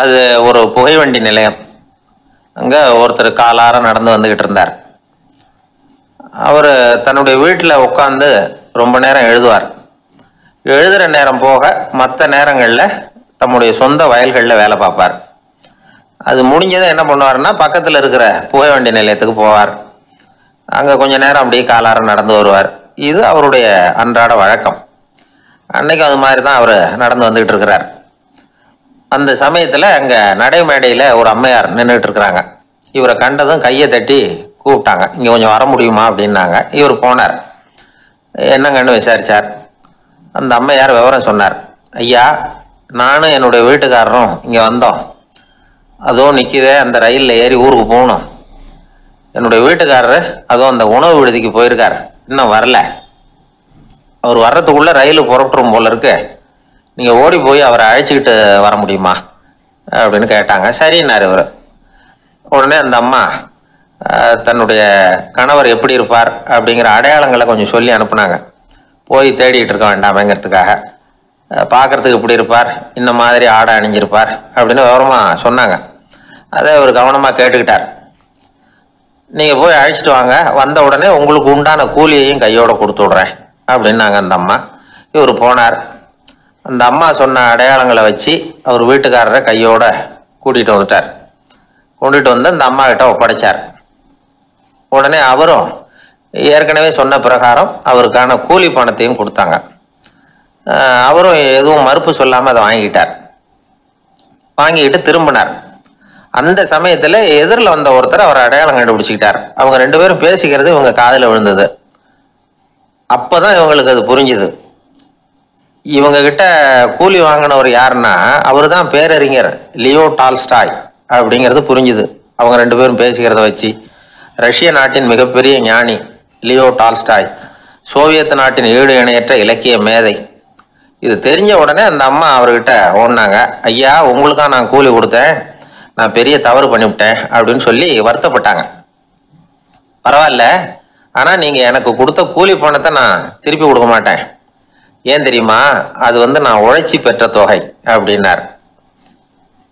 அது ஒரு புகைவண்டி நிலையம். அங்கே ஒருத்தர் காலார நடந்து வந்துக்கிட்டு இருந்தார். அவர் தன்னுடைய வீட்டில் உட்காந்து ரொம்ப நேரம் எழுதுவார். எழுதுகிற நேரம் போக மற்ற நேரங்களில் தம்முடைய சொந்த வயல்களில் வேலை பார்ப்பார். அது முடிஞ்சதை என்ன பண்ணுவார்னா, பக்கத்தில் இருக்கிற புகைவண்டி நிலையத்துக்கு போவார். அங்கே கொஞ்ச நேரம் அப்படியே காலார நடந்து வருவார். இது அவருடைய அன்றாட வழக்கம். அன்னைக்கு அது மாதிரி தான் அவர் நடந்து வந்துக்கிட்டு இருக்கிறார். அந்த சமயத்தில் அங்கே நடைமேடையில் ஒரு அம்மையார் நின்றுட்டு இருக்கிறாங்க. இவரை கண்டதும் கையை தட்டி கூப்பிட்டாங்க. இங்கே கொஞ்சம் வர முடியுமா அப்படின்னாங்க. இவர் போனார். என்னங்கன்னு விசாரித்தார். அந்த அம்மையார் விவரம் சொன்னார். ஐயா, நானும் என்னுடைய வீட்டுக்காரரும் இங்கே வந்தோம். அதுவும் நிற்கிதே, அந்த ரயிலில் ஏறி ஊருக்கு போகணும். என்னுடைய வீட்டுக்காரரு அதுவும் அந்த உணவு விடுதிக்கு போயிருக்கார், இன்னும் வரல. அவர் வர்றதுக்குள்ளே ரயில் புறப்பட்டுரும் போல இருக்கு. நீங்கள் ஓடி போய் அவரை அழைச்சிக்கிட்டு வர முடியுமா அப்படின்னு கேட்டாங்க. சரின்னார் இவர். உடனே அந்த அம்மா தன்னுடைய கணவர் எப்படி இருப்பார் அப்படிங்கிற அடையாளங்களை கொஞ்சம் சொல்லி அனுப்புனாங்க. போய் தேடிக்கிட்டு இருக்க வேண்டாமேங்கிறதுக்காக. பார்க்குறதுக்கு இப்படி இருப்பார், இந்த மாதிரி ஆடை அணிஞ்சிருப்பார் அப்படின்னு விவரமாக சொன்னாங்க. அதை அவர் கவனமாக கேட்டுக்கிட்டார். நீங்கள் போய் அழைச்சிட்டு வாங்க, வந்த உடனே உங்களுக்கு உண்டான கூலியையும் கையோடு கொடுத்து விட்றேன் அப்படின்னாங்க அந்த அம்மா. இவர் போனார். அந்த அம்மா சொன்ன அடையாளங்களை வச்சு அவர் வீட்டுக்காரரை கையோட கூட்டிகிட்டு வந்துட்டார். கொண்டுட்டு வந்து அந்த அம்மா கிட்ட ஒப்படைச்சார். உடனே அவரும் ஏற்கனவே சொன்ன பிரகாரம் அவருக்கான கூலி பணத்தையும் கொடுத்தாங்க. அவரும் எதுவும் மறுப்பு சொல்லாமல் அதை வாங்கிக்கிட்டார். வாங்கிக்கிட்டு திரும்பினார். அந்த சமயத்தில் எதிரில் வந்த ஒருத்தர் அவர் அடையாளம் கண்டுபிடிச்சிக்கிட்டார். அவங்க ரெண்டு பேரும் பேசிக்கிறது இவங்க காதில் விழுந்தது. அப்போ தான் இவங்களுக்கு அது புரிஞ்சுது. இவங்க கிட்ட கூலி வாங்கினவர் யாருன்னா, அவர் தான் பேரறிஞர் லியோ டால்ஸ்டாய் அப்படிங்கிறது புரிஞ்சுது அவங்க ரெண்டு பேரும் பேசிக்கிறத வச்சு. ரஷ்ய நாட்டின் மிகப்பெரிய ஞானி லியோ டால்ஸ்டாய், சோவியத் நாட்டின் ஈடு இணையற்ற இலக்கிய மேதை. இது தெரிஞ்ச உடனே அந்த அம்மா அவர்கிட்ட ஓடினாங்க. ஐயா, உங்களுக்காக நான் கூலி கொடுத்தேன், நான் பெரிய தவறு பண்ணிவிட்டேன் அப்படின்னு சொல்லி வருத்தப்பட்டாங்க. பரவாயில்ல, ஆனால் நீங்கள் எனக்கு கொடுத்த கூலி பணத்தை நான் திருப்பி கொடுக்க மாட்டேன். ஏன் தெரியுமா, அது நான் உழைச்சி பெற்ற தொகை அப்படின்னார்.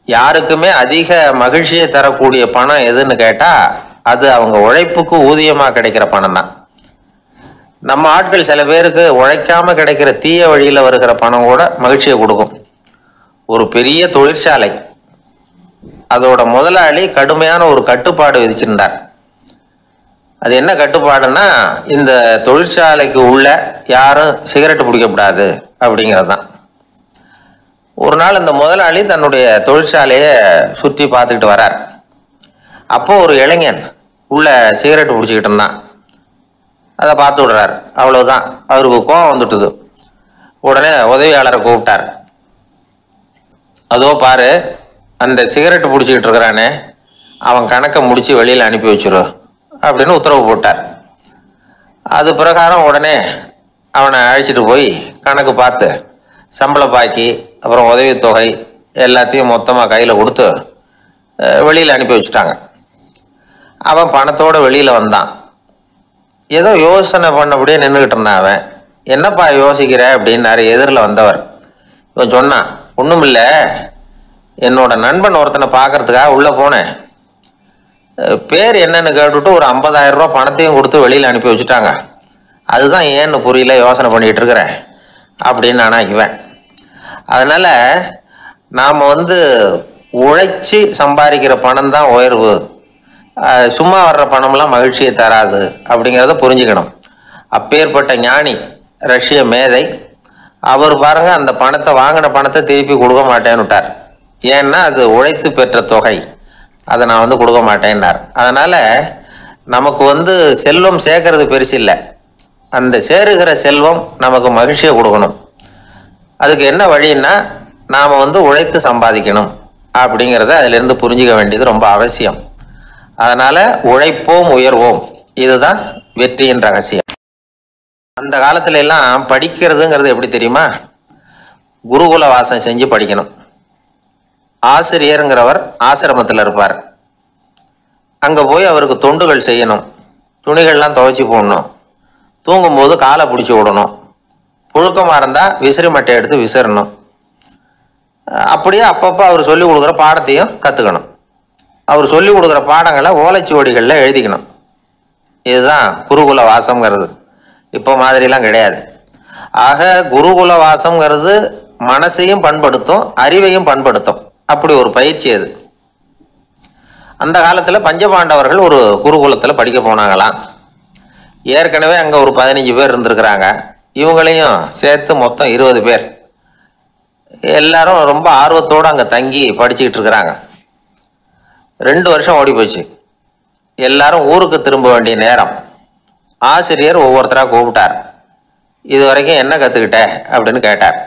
யாருக்குமே அதிக மகிழ்ச்சியை தரக்கூடிய பணம் எதுன்னு கேட்டால் அது அவங்க உழைப்புக்கு ஊதியமாக கிடைக்கிற பணம் தான். நம்ம ஆட்கள் சில பேருக்கு உழைக்காம கிடைக்கிற தீய வழியில் வருகிற பணம் கூட மகிழ்ச்சியை கொடுக்கும். ஒரு பெரிய தொழிற்சாலை, அதோட முதலாளி கடுமையான ஒரு கட்டுப்பாடு விதிச்சிருந்தார். அது என்ன கட்டுப்பாடுன்னா, இந்த தொழிற்சாலைக்கு உள்ள யாரும் சிகரெட் பிடிக்கக்கூடாது அப்படிங்கிறது தான். ஒரு நாள் இந்த முதலாளி தன்னுடைய தொழிற்சாலையை சுற்றி பார்த்துக்கிட்டு வரார். அப்போ ஒரு இளைஞன் உள்ள சிகரெட் பிடிச்சிக்கிட்டு இருந்தான். அதை பார்த்து விடுறார். அவ்வளவுதான், அவருக்கு கோபம் வந்துட்டுது. உடனே உதவியாளரை கூப்பிட்டார். அதோ பாரு, அந்த சிகரெட் பிடிச்சிக்கிட்டு இருக்கிறானே, அவன் கணக்கை முடிச்சு வெளியில் அனுப்பி வச்சிரு அப்படின்னு உத்தரவு போட்டார். அது பிரகாரம் உடனே அவனை அழைச்சிட்டு போய் கணக்கு பார்த்து சம்பள பாக்கி அப்புறம் உதவித்தொகை எல்லாத்தையும் மொத்தமாக கையில் கொடுத்து வெளியில் அனுப்பி வச்சுட்டாங்க. அவன் பணத்தோடு வெளியில் வந்தான். ஏதோ யோசனை பண்ணபடியே நின்றுக்கிட்டு இருந்தான். அவன் என்னப்பா யோசிக்கிற அப்படின்னாரு எதிரில் வந்தவர். இவன் சொன்னான், ஒன்றும் இல்லை, என்னோட நண்பன் ஒருத்தனை பார்க்கறதுக்காக உள்ளே போனேன். பேர் என்னன்னு கேட்டுவிட்டு ஒரு 50,000 ரூபா பணத்தையும் கொடுத்து வெளியில் அனுப்பி வச்சுட்டாங்க. அதுதான் ஏன்னு புரியல, யோசனை பண்ணிகிட்டு இருக்கிறேன் அப்படின்னு நானா இவன். அதனால் நாம் உழைச்சி சம்பாதிக்கிற பணம் தான் உயர்வு, சும்மா வர்ற பணம்லாம் மகிழ்ச்சியை தராது அப்படிங்கிறத புரிஞ்சுக்கணும். அப்பேற்பட்ட ஞானி ரஷ்ய மேதை அவர் பாருங்க, அந்த பணத்தை வாங்கின பணத்தை திருப்பி கொடுக்க மாட்டேன்னு விட்டார். ஏன்னா அது உழைத்து பெற்ற தொகை, அதை நான் கொடுக்க மாட்டேன்னார். அதனால நமக்கு செல்வம் சேர்க்கறது பெருசு இல்லை, அந்த சேருகிற செல்வம் நமக்கு மகிழ்ச்சியை கொடுக்கணும். அதுக்கு என்ன வழின்னா, நாம் உழைத்து சம்பாதிக்கணும் அப்படிங்கிறத அதிலிருந்து புரிஞ்சுக்க வேண்டியது ரொம்ப அவசியம். அதனால உழைப்போம் உயர்வோம், இதுதான் வெற்றியின் ரகசியம். அந்த காலத்துல எல்லாம் படிக்கிறதுங்கிறது எப்படி தெரியுமா, குருகுல வாசம் செஞ்சு படிக்கணும். ஆசிரியருங்கிறவர் ஆசிரமத்தில் இருப்பார். அங்க போய் அவருக்கு தொண்டுகள் செய்யணும், துணிகள்லாம் துவைச்சி போடணும், தூங்கும்போது காலை பிடிச்சி விடணும், புழுக்கமாக இருந்தால் விசிறி மட்டை எடுத்து விசிறணும். அப்படியே அப்பப்போ அவர் சொல்லிக் கொடுக்குற பாடத்தையும் கற்றுக்கணும். அவர் சொல்லிக் கொடுக்குற பாடங்களை ஓலைச்சுவடிகளில் எழுதிக்கணும். இதுதான் குருகுல வாசம்ங்கிறது. இப்போ மாதிரிலாம் கிடையாது. ஆக குருகுல வாசம்ங்கிறது மனசையும் பண்படுத்தும், அறிவையும் பண்படுத்தும். அப்படி ஒரு பயிற்சி அது. அந்த காலத்தில் பஞ்சபாண்டவர்கள் ஒரு குருகுலத்தில் படிக்க போனாங்களாம். ஏற்கனவே அங்கே ஒரு 15 பேர் இருந்திருக்கிறாங்க. இவங்களையும் சேர்த்து மொத்தம் 20 பேர். எல்லாரும் ரொம்ப ஆர்வத்தோடு அங்கே தங்கி படிச்சுக்கிட்டு இருக்கிறாங்க. 2 வருஷம் ஓடி போச்சு. எல்லாரும் ஊருக்கு திரும்ப வேண்டிய நேரம். ஆசிரியர் ஒவ்வொருத்தராக கூப்பிட்டார். இது வரைக்கும் என்ன கற்றுக்கிட்ட அப்படின்னு கேட்டார்.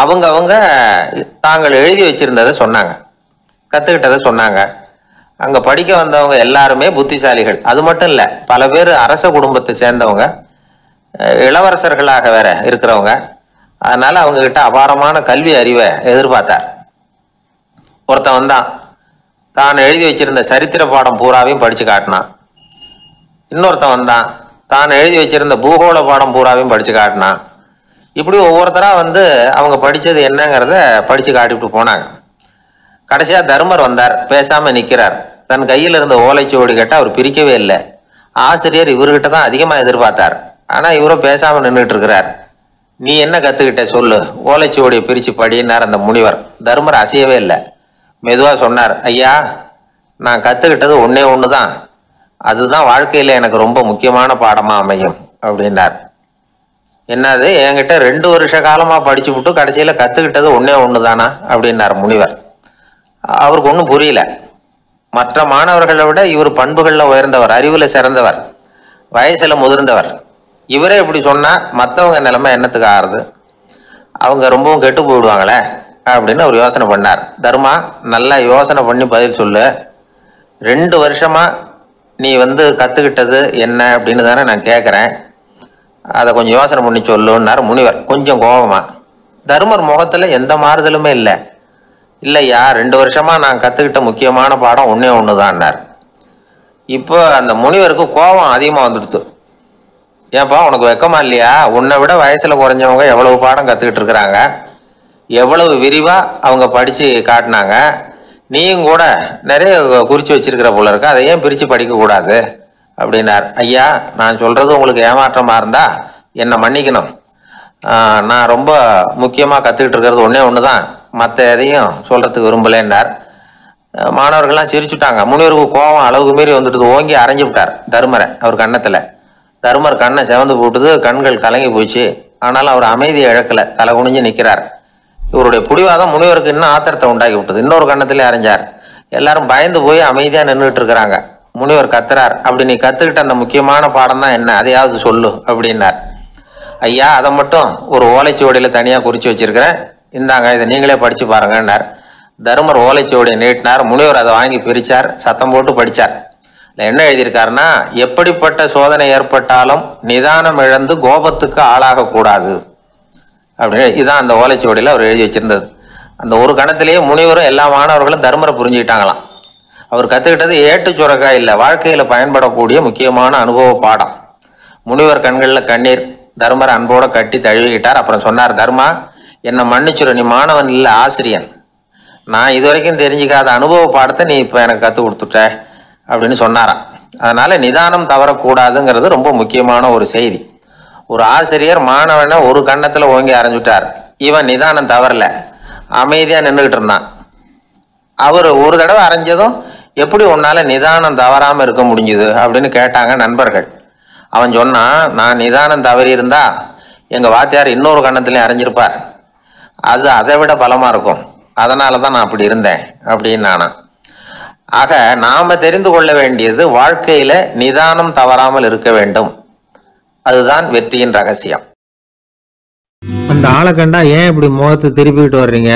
அவங்க தாங்கள் எழுதி வச்சிருந்ததை சொன்னாங்க, கற்றுக்கிட்டதை சொன்னாங்க. அங்கே படிக்க வந்தவங்க எல்லாருமே புத்திசாலிகள். அது மட்டும் இல்லை, பல பேர் அரச குடும்பத்தை சேர்ந்தவங்க, இளவரசர்களாக வேற இருக்கிறவங்க. அதனால அவங்கக்கிட்ட அபாரமான கல்வி அறிவை எதிர்பார்த்தார். ஒருத்தன் வந்தான், தான் எழுதி வச்சிருந்த சரித்திர பாடம் பூராவையும் படித்து காட்டினான். இன்னொருத்தன் வந்தான், தான் எழுதி வச்சிருந்த பூகோள பாடம் பூராவையும் படித்து காட்டினான். இப்படி ஒவ்வொருத்தராக அவங்க படித்தது என்னங்கிறத படித்து காட்டிவிட்டு போனாங்க. கடைசியாக தர்மர் வந்தார். பேசாமல் நிற்கிறார். தன் கையில் இருந்த ஓலைச்சுவடி கேட்டால் அவர் பிரிக்கவே இல்லை. ஆசிரியர் இவர்கிட்ட தான் அதிகமாக எதிர்பார்த்தார். ஆனால் இவரும் பேசாமல் நின்றுட்டு இருக்கிறார். நீ என்ன கற்றுக்கிட்ட சொல்லு, ஓலைச்சுவடியை பிரித்து படினார் அந்த முனிவர். தர்மர் அசையவே இல்லை. மெதுவாக சொன்னார், ஐயா, நான் கற்றுக்கிட்டது ஒன்றே ஒன்று தான். அதுதான் வாழ்க்கையில் எனக்கு ரொம்ப முக்கியமான பாடமாக அமையும் அப்படின்னார். என்னது, என்கிட்ட 2 வருஷ காலமாக படிச்சு விட்டு கடைசியில் கற்றுக்கிட்டது ஒன்றே ஒன்று தானா அப்படின்னார் முனிவர். அவருக்கு ஒன்றும் புரியல. மற்ற மாணவர்களை விட இவர் பண்புகளில் உயர்ந்தவர், அறிவில் சிறந்தவர், வயசில் முதிர்ந்தவர். இவரே இப்படி சொன்னால் மற்றவங்க நிலைமை என்னத்துக்கு ஆறுது? அவங்க ரொம்பவும் கெட்டு போயிடுவாங்களே அப்படின்னு அவர் யோசனை பண்ணார். தர்மா, நல்லா யோசனை பண்ணி பதில் சொல்லு. 2 வருஷமா நீ கற்றுக்கிட்டது என்ன அப்படின்னு தானே நான் கேட்குறேன். அதை கொஞ்சம் யோசனை பண்ணி சொல்லுன்னார் முனிவர் கொஞ்சம் கோபமா. தர்மர் முகத்தில் எந்த மாறுதலுமே இல்லை. இல்லையா, 2 வருஷமா நான் கற்றுக்கிட்ட முக்கியமான பாடம் ஒன்றே ஒன்று தான்னார். இப்போ அந்த முனிவருக்கு கோபம் அதிகமாக வந்துடுச்சு. ஏன்பா, உனக்கு வெக்கமா இல்லையா? உன்னை விட வயசில் குறைஞ்சவங்க எவ்வளவு பாடம் கற்றுக்கிட்டு இருக்கிறாங்க, எவ்வளவு விரிவாக அவங்க படித்து காட்டினாங்க. நீயும் கூட நிறைய குறித்து வச்சிருக்கிற போல இருக்க, அதை ஏன் பிரித்து படிக்கக்கூடாது அப்படின்னார். ஐயா, நான் சொல்கிறது உங்களுக்கு ஏமாற்றமாக இருந்தால் என்னை மன்னிக்கணும். நான் ரொம்ப முக்கியமாக கற்றுக்கிட்டு இருக்கிறது ஒன்றே ஒன்று தான், மற்ற எதையும் சொல்கிறதுக்கு விரும்பலைன்னார். மாணவர்கள்லாம் சிரிச்சுட்டாங்க. முனிவருக்கு கோபம் அளவுக்கு மீறி வந்துட்டு ஓங்கி அரைஞ்சு விட்டார் தர்மரை அவர் கன்னத்தில். தர்மர் கண்ணை செவந்து போட்டுது, கண்கள் கலங்கி போச்சு. ஆனாலும் அவர் அமைதியை இழக்கலை, தலை குனிஞ்சு நிற்கிறார். இவருடைய புடிவாதம் முனிவருக்கு இன்னும் ஆத்திரத்தை உண்டாக்கி விட்டது. இன்னொரு கண்ணத்திலே அரைஞ்சார். எல்லாரும் பயந்து போய் அமைதியாக நின்றுட்டு இருக்கிறாங்க. முனிவர் கத்துறார், அப்படி நீ கற்றுக்கிட்ட அந்த முக்கியமான பாடம் தான் என்ன, அதையாவது சொல்லு அப்படின்னார். ஐயா, அதை மட்டும் ஒரு ஓலைச்சுவடியில் தனியாக குறித்து வச்சிருக்கிறேன், இந்தாங்க, இதை நீங்களே படித்து பாருங்கன்னார். தர்மர் ஓலைச்சுவடியை நீட்டினார். முனிவர் அதை வாங்கி பிரித்தார், சத்தம் போட்டு படித்தார். என்ன எழுதியிருக்காருன்னா, எப்படிப்பட்ட சோதனை ஏற்பட்டாலும் நிதானம் இழந்து கோபத்துக்கு ஆளாகக்கூடாது அப்படின்னு. இதுதான் அந்த ஓலைச்சுவடியில் அவர் எழுதி வச்சிருந்தது. அந்த ஒரு கணத்திலேயே முனிவரும் எல்லா மாணவர்களும் தர்மரை புரிஞ்சுக்கிட்டாங்களாம். அவர் கற்றுக்கிட்டது ஏட்டு சுரக்காய் இல்லை, வாழ்க்கையில் பயன்படக்கூடிய முக்கியமான அனுபவ பாடம். முனிவர் கண்களில் கண்ணீர். தர்மரை அன்போடு கட்டி தழுவிக்கிட்டார். அப்புறம் சொன்னார், தர்மா, என்னை மன்னிச்சுரு, நீ மாணவன் இல்லை, ஆசிரியன். நான் இது வரைக்கும் தெரிஞ்சிக்காத அனுபவ பாடத்தை நீ இப்போ எனக்கு கற்றுக் கொடுத்துட்ட அப்படின்னு சொன்னாராம். அதனால நிதானம் தவறக்கூடாதுங்கிறது ரொம்ப முக்கியமான ஒரு செய்தி. ஒரு ஆசிரியர் மாணவனை ஒரு கண்ணத்தில் ஓங்கி அரைஞ்சுட்டார். இவன் நிதானம் தவறல, அமைதியாக நின்றுக்கிட்டு இருந்தான். அவர் ஒரு தடவை அரைஞ்சதும் எப்படி உன்னால நிதானம் தவறாமல் இருக்க முடிஞ்சுது அப்படின்னு கேட்டாங்க நண்பர்கள். அவன் சொன்னான், நான் நிதானம் தவறி இருந்தா எங்கள் வாத்தியார் இன்னொரு கண்ணத்துலேயும் அரைஞ்சிருப்பார், அது அதை விட பலமாக இருக்கும், அதனால தான் நான் அப்படி இருந்தேன் அப்படின்னு நானா. ஆக நாம தெரிந்து கொள்ள வேண்டியது, வாழ்க்கையில நிதானம் தவறாமல் இருக்க வேண்டும். அதுதான் வெற்றியின் ரகசியம். அந்த ஆளை கண்டா ஏன் இப்படி முகத்தை திருப்பிக்கிட்டு வர்றீங்க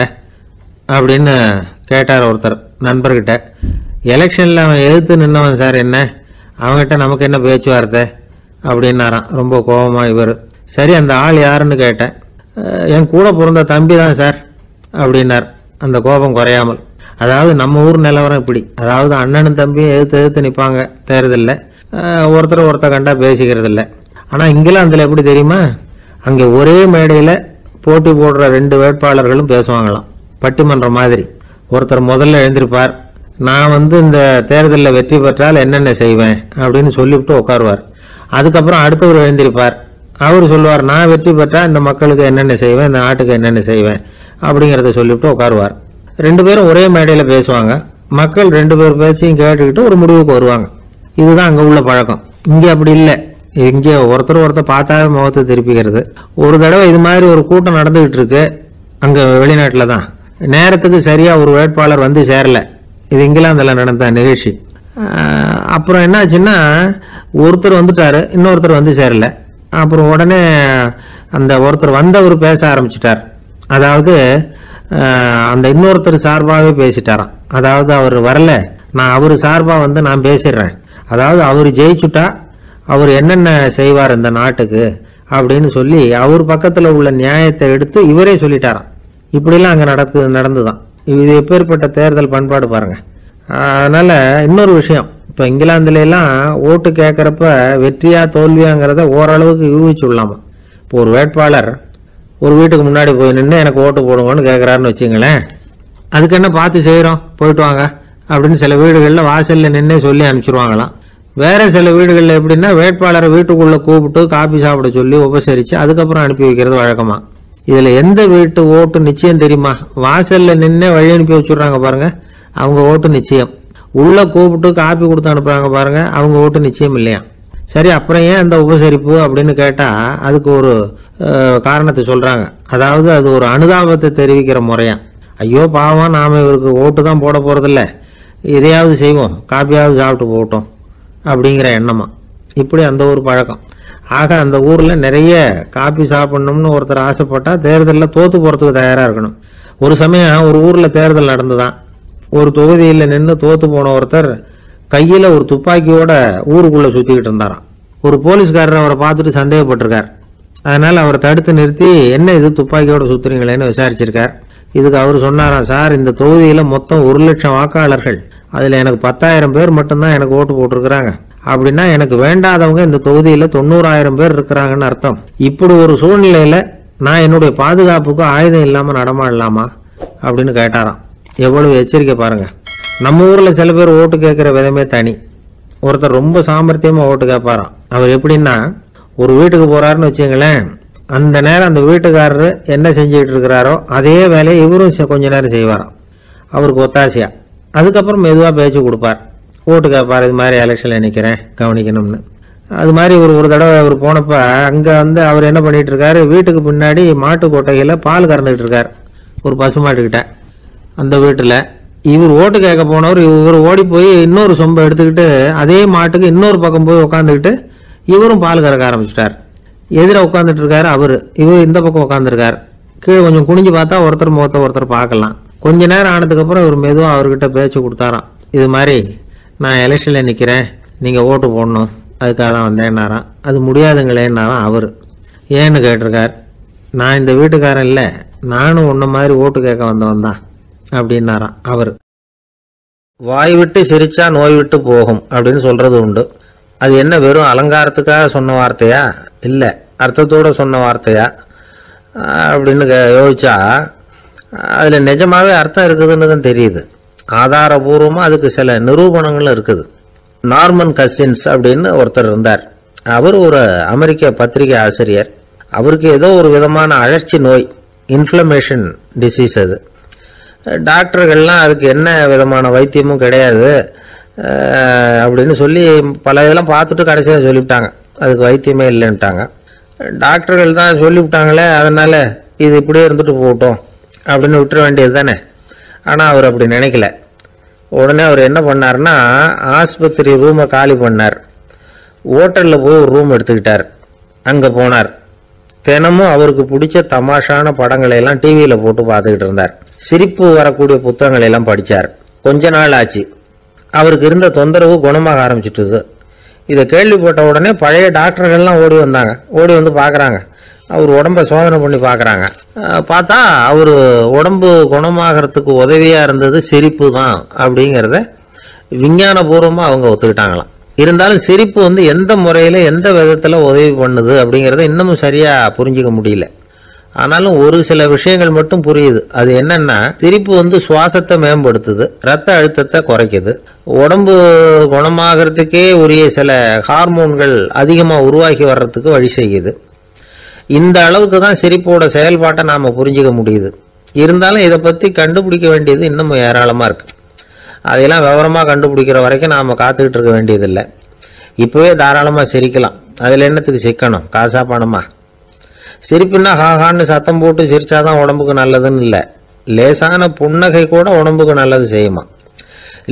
அப்படின்னு கேட்டார் ஒருத்தர் நண்பர்கிட்ட. எலெக்ஷனில் அவன் எதிர்த்து நின்னவன் சார், என்ன அவங்ககிட்ட நமக்கு என்ன பேச்சுவார்த்தை அப்படின்னாரான் ரொம்ப கோபமாக இவர். சரி, அந்த ஆள் யாருன்னு கேட்டேன். என் கூட பிறந்த தம்பி தான் சார் அப்படின்னார் அந்த கோபம் குறையாமல். அதாவது நம்ம ஊர் நிலவரம் இப்படி, அதாவது அண்ணனும் தம்பியும் எதிர்த்து நிற்பாங்க தேர்தலில், ஒருத்தர் கண்டா பேசிக்கிறது இல்லை. ஆனால் இங்கிலாந்தில் எப்படி தெரியுமா, அங்கே ஒரே மேடையில் போட்டி போடுற 2 வேட்பாளர்களும் பேசுவாங்களாம், பட்டிமன்றம் மாதிரி. ஒருத்தர் முதல்ல எழுந்திருப்பார், நான் இந்த தேர்தலில் வெற்றி பெற்றால் என்னென்ன செய்வேன் அப்படின்னு சொல்லிவிட்டு உட்காருவார். அதுக்கப்புறம் அடுத்தவர் எழுந்திருப்பார், அவர் சொல்லுவார், நான் வெற்றி பெற்றா இந்த மக்களுக்கு என்னென்ன செய்வேன், இந்த நாட்டுக்கு என்னென்ன செய்வேன் அப்படிங்கிறத சொல்லிவிட்டு உட்காருவார். 2 பேரும் ஒரே மேடையில் பேசுவாங்க. மக்கள் 2 பேர் பேச்சையும் கேட்டுக்கிட்டு ஒரு முடிவுக்கு வருவாங்க. இதுதான் அங்கே உள்ள பழக்கம். இங்கே அப்படி இல்லை. இங்கே ஒருத்தர் பார்த்தாவே முகத்தை திருப்பிக்கிறது. ஒரு தடவை இது மாதிரி ஒரு கூட்டம் நடந்துகிட்டு இருக்கு, அங்கே வெளிநாட்டில் தான். நேரத்துக்கு சரியா ஒரு வேட்பாளர் வந்து சேரல. இது இங்கிலாந்தில் நடந்த நிகழ்ச்சி. அப்புறம் என்னாச்சுன்னா, ஒருத்தர் வந்துட்டாரு, இன்னொருத்தர் வந்து சேரல. அப்புறம் உடனே அந்த ஒருத்தர் வந்தவர் பேச ஆரம்பிச்சிட்டார். அதாவது அந்த இன்னொருத்தர் சார்பாகவே பேசிட்டாராம். அதாவது அவர் வரல, நான் அவர் சார்பாக நான் பேசிடுறேன். அதாவது அவர் ஜெயிச்சுட்டா அவர் என்னென்ன செய்வார் இந்த நாட்டுக்கு அப்படின்னு சொல்லி அவர் பக்கத்தில் உள்ள நியாயத்தை எடுத்து இவரே சொல்லிட்டாராம். இப்படிலாம் அங்கே நடந்துதான். இது எப்பேற்பட்ட தேர்தல் பண்பாடு பாருங்க. அதனால இன்னொரு விஷயம், இப்போ இங்கிலாந்துல எல்லாம் ஓட்டு கேட்கறப்ப வெற்றியா தோல்வியாங்கிறத ஓரளவுக்கு யூகிச்சுடலாமா. இப்போ ஒரு வேட்பாளர் ஒரு வீட்டுக்கு முன்னாடி போய் நின்று எனக்கு ஓட்டு போடுங்கன்னு கேட்குறாருன்னு வச்சுங்களேன், அதுக்கு என்ன பார்த்து செய்கிறோம், போயிட்டு வாங்க அப்படின்னு சில வீடுகளில் வாசலில் நின்று சொல்லி அனுப்பிச்சிருவாங்களாம். வேற சில வீடுகளில் எப்படின்னா, வேட்பாளரை வீட்டுக்குள்ளே கூப்பிட்டு காபி சாப்பிட சொல்லி உபசரித்து அதுக்கப்புறம் அனுப்பி வைக்கிறது வழக்கமா. இதில் எந்த வீட்டு ஓட்டு நிச்சயம் தெரியுமா? வாசலில் நின்று வழி அனுப்பி வச்சுடுறாங்க பாருங்க, அவங்க ஓட்டு நிச்சயம். உள்ள கூப்பிட்டு காப்பி கொடுத்து அனுப்புறாங்க பாருங்க, அவங்க ஓட்டு நிச்சயம் இல்லையா. சரி, அப்புறம் ஏன் அந்த உபசரிப்பு அப்படின்னு கேட்டா அதுக்கு ஒரு காரணத்தை சொல்றாங்க. அதாவது அது ஒரு அனுதாபத்தை தெரிவிக்கிற முறையா. ஐயோ பாவம், நாம இவருக்கு ஓட்டு தான் போட போறதில்ல, எதையாவது செய்வோம், காப்பியாவது சாப்பிட்டு போட்டோம் அப்படிங்கிற எண்ணமா. இப்படி அந்த ஒரு பழக்கம். ஆக அந்த ஊர்ல நிறைய காப்பி சாப்பிடணும்னு ஒருத்தர் ஆசைப்பட்டா தேர்தலில் தோத்து போறதுக்கு தயாரா இருக்கணும். ஒரு சமயம் ஒரு ஊர்ல தேர்தல் நடந்துதான். ஒரு தொகுதியில் நின்று தோத்து போன ஒருத்தர் கையில ஒரு துப்பாக்கியோட ஊருக்குள்ள சுத்திக்கிட்டு இருந்தாராம். ஒரு போலீஸ்காரர் அவரை பார்த்துட்டு சந்தேகப்பட்டிருக்கார். அதனால அவரை தடுத்து நிறுத்தி, என்ன இது துப்பாக்கியோட சுத்துறீங்களேன்னு விசாரிச்சிருக்கார். இதுக்கு அவர் சொன்னாராம், சார், இந்த தொகுதியில மொத்தம் 1,00,000 வாக்காளர்கள், அதுல எனக்கு 10,000 பேர் மட்டும்தான் எனக்கு ஓட்டு போட்டிருக்கிறாங்க. அப்படின்னா எனக்கு வேண்டாதவங்க இந்த தொகுதியில 90,000 பேர் இருக்கிறாங்கன்னு அர்த்தம். இப்படி ஒரு சூழ்நிலையில நான் என்னுடைய பாதுகாப்புக்கு ஆயுதம் இல்லாம நடமாடலாமா அப்படின்னு கேட்டாராம். எவ்வளவு எச்சரிக்கை பாருங்க. நம்ம ஊர்ல சில பேர் ஓட்டு கேட்கிற விதமே தனி. ஒருத்தர் ரொம்ப சாமர்த்தியமா ஓட்டு கேட்பாராம். அவர் எப்படின்னா, ஒரு வீட்டுக்கு போறாருன்னு வச்சுங்களேன், அந்த நேரம் அந்த வீட்டுக்காரரு என்ன செஞ்சுட்டு இருக்கிறாரோ அதே வேலையை இவரும் கொஞ்ச நேரம் செய்வாராம், அவருக்கு ஒத்தாசையா. அதுக்கப்புறம் மெதுவா பேச்சு கொடுப்பார், ஓட்டு கேட்பார், இது மாதிரி எலெக்ஷன்ல நிக்கிறேன் கவனிக்கணும்னு. அது மாதிரி ஒரு தடவை அவர் போனப்ப அங்க அவர் என்ன பண்ணிட்டு இருக்காரு, வீட்டுக்கு பின்னாடி மாட்டு கொட்டையில பால் கறந்துட்டு இருக்காரு ஒரு பசுமாட்டுக்கிட்ட. அந்த வீட்டுல இவர் ஓட்டு கேட்க போனவர் இவர் ஓடி போய் இன்னொரு சொம்பை எடுத்துக்கிட்டு அதே மாட்டுக்கு இன்னொரு பக்கம் போய் உட்காந்துக்கிட்டு இவரும் பால் கறக்க ஆரம்பிச்சிட்டார். எதிர உட்காந்துட்டு இருக்காரு அவரு, இவர் இந்த பக்கம் உட்காந்துருக்காரு. கீழே கொஞ்சம் குனிஞ்சு பார்த்தா ஒருத்தர் முகத்தை ஒருத்தர் பார்க்கலாம். கொஞ்ச நேரம் ஆனதுக்கு அப்புறம் இவர் மெதுவா அவர்கிட்ட பேச்சு கொடுத்தாராம். இது மாதிரி நான் எலெக்ஷன்ல நிக்கிறேன், நீங்க ஓட்டு போடணும், அதுக்காக தான் வந்தேன்னாராம். அது முடியாதுங்களேன்னாராம் அவரு. ஏன்னு கேட்டிருக்கார். நான் இந்த வீட்டுக்காரன் இல்லை, நானும் உன்ன மாதிரி ஓட்டு கேட்க வந்தவன் தான் அப்படின்னாராம் அவரு. வாய் விட்டு சிரிச்சா நோய் விட்டு போகும் அப்படின்னு சொல்றது உண்டு. அது என்ன வெறும் அலங்காரத்துக்காக சொன்ன வார்த்தையா, இல்ல அர்த்தத்தோட சொன்ன வார்த்தையா அப்படின்னு யோசிச்சா அதுல நிஜமாவே அர்த்தம் இருக்குதுன்னு தான் தெரியுது. ஆதாரபூர்வமா அதுக்கு சில நிரூபணங்களும் இருக்குது. நார்மன் கசின்ஸ் அப்படின்னு ஒருத்தர் இருந்தார். அவர் ஒரு அமெரிக்க பத்திரிகை ஆசிரியர். அவருக்கு ஏதோ ஒரு விதமான அழற்சி நோய், இன்ஃப்ளமேஷன் டிசீஸ். அது டாக்டர்கள்லாம் அதுக்கு என்ன விதமான வைத்தியமும் கிடையாது அப்படின்னு சொல்லி பல இதெல்லாம் பார்த்துட்டு கடைசியாக சொல்லிவிட்டாங்க, அதுக்கு வைத்தியமே இல்லைன்ட்டாங்க. டாக்டர்கள் தான் சொல்லிவிட்டாங்களே, அதனால இது இப்படியே இருந்துட்டு போகட்டும் அப்படின்னு விட்டுற வேண்டியது தானே. ஆனால் அவர் அப்படி நினைக்கல. உடனே அவர் என்ன பண்ணார்னா, ஆஸ்பத்திரி ரூமை காலி பண்ணார், ஹோட்டலில் போய் ஒரு ரூம் எடுத்துக்கிட்டார். அங்கே போனார். தினமும் அவருக்கு பிடிச்ச தமாஷான படங்களை எல்லாம் டிவியில் போட்டு பார்த்துக்கிட்டு இருந்தார். சிரிப்பு வரக்கூடிய புத்தகங்களை எல்லாம் படித்தார். கொஞ்ச நாள் ஆச்சு, அவருக்கு இருந்த தொந்தரவு குணமாக ஆரம்பிச்சிட்டுது. இதை கேள்விப்பட்ட உடனே பழைய டாக்டர்கள்லாம் ஓடி வந்தாங்க. ஓடி வந்து பார்க்குறாங்க, அவர் உடம்பை சோதனை பண்ணி பார்க்குறாங்க. பார்த்தா அவர் உடம்பு குணமாகறதுக்கு உதவியாக இருந்தது சிரிப்பு தான் அப்படிங்கிறத விஞ்ஞானபூர்வமாக அவங்க ஒத்துக்கிட்டாங்களாம். இருந்தாலும் சிரிப்பு எந்த முறையில் எந்த விதத்தில் உதவி பண்ணுது அப்படிங்கிறத இன்னமும் சரியாக புரிஞ்சிக்க முடியல. ஆனாலும் ஒரு சில விஷயங்கள் மட்டும் புரியுது. அது என்னன்னா, சிரிப்பு வந்து சுவாசத்தை மேம்படுத்துது, ரத்த அழுத்தத்தை குறைக்குது, உடம்பு குணமாகறதுக்கே உரிய சில ஹார்மோன்கள் அதிகமாக உருவாக்கி வர்றதுக்கு வழி செய்யுது. இந்த அளவுக்கு தான் சிரிப்போட செயல்பாட்டை நாம் புரிஞ்சிக்க முடியுது. இருந்தாலும் இதை பற்றி கண்டுபிடிக்க வேண்டியது இன்னும் ஏராளமாக இருக்குது. அதையெல்லாம் விவரமாக கண்டுபிடிக்கிற வரைக்கும் நாம் காத்துக்கிட்டு இருக்க வேண்டியதில்லை. இப்போவே தாராளமாக சிரிக்கலாம். அதில் என்னத்துக்கு சிக்கணும்? காசா பணமா? சிரிப்புன்னா ஹாஹான்னு சத்தம் போட்டு சிரிச்சாதான் உடம்புக்கு நல்லதுன்னு இல்லை. லேசான புன்னகை கூட உடம்புக்கு நல்லது செய்யுமா.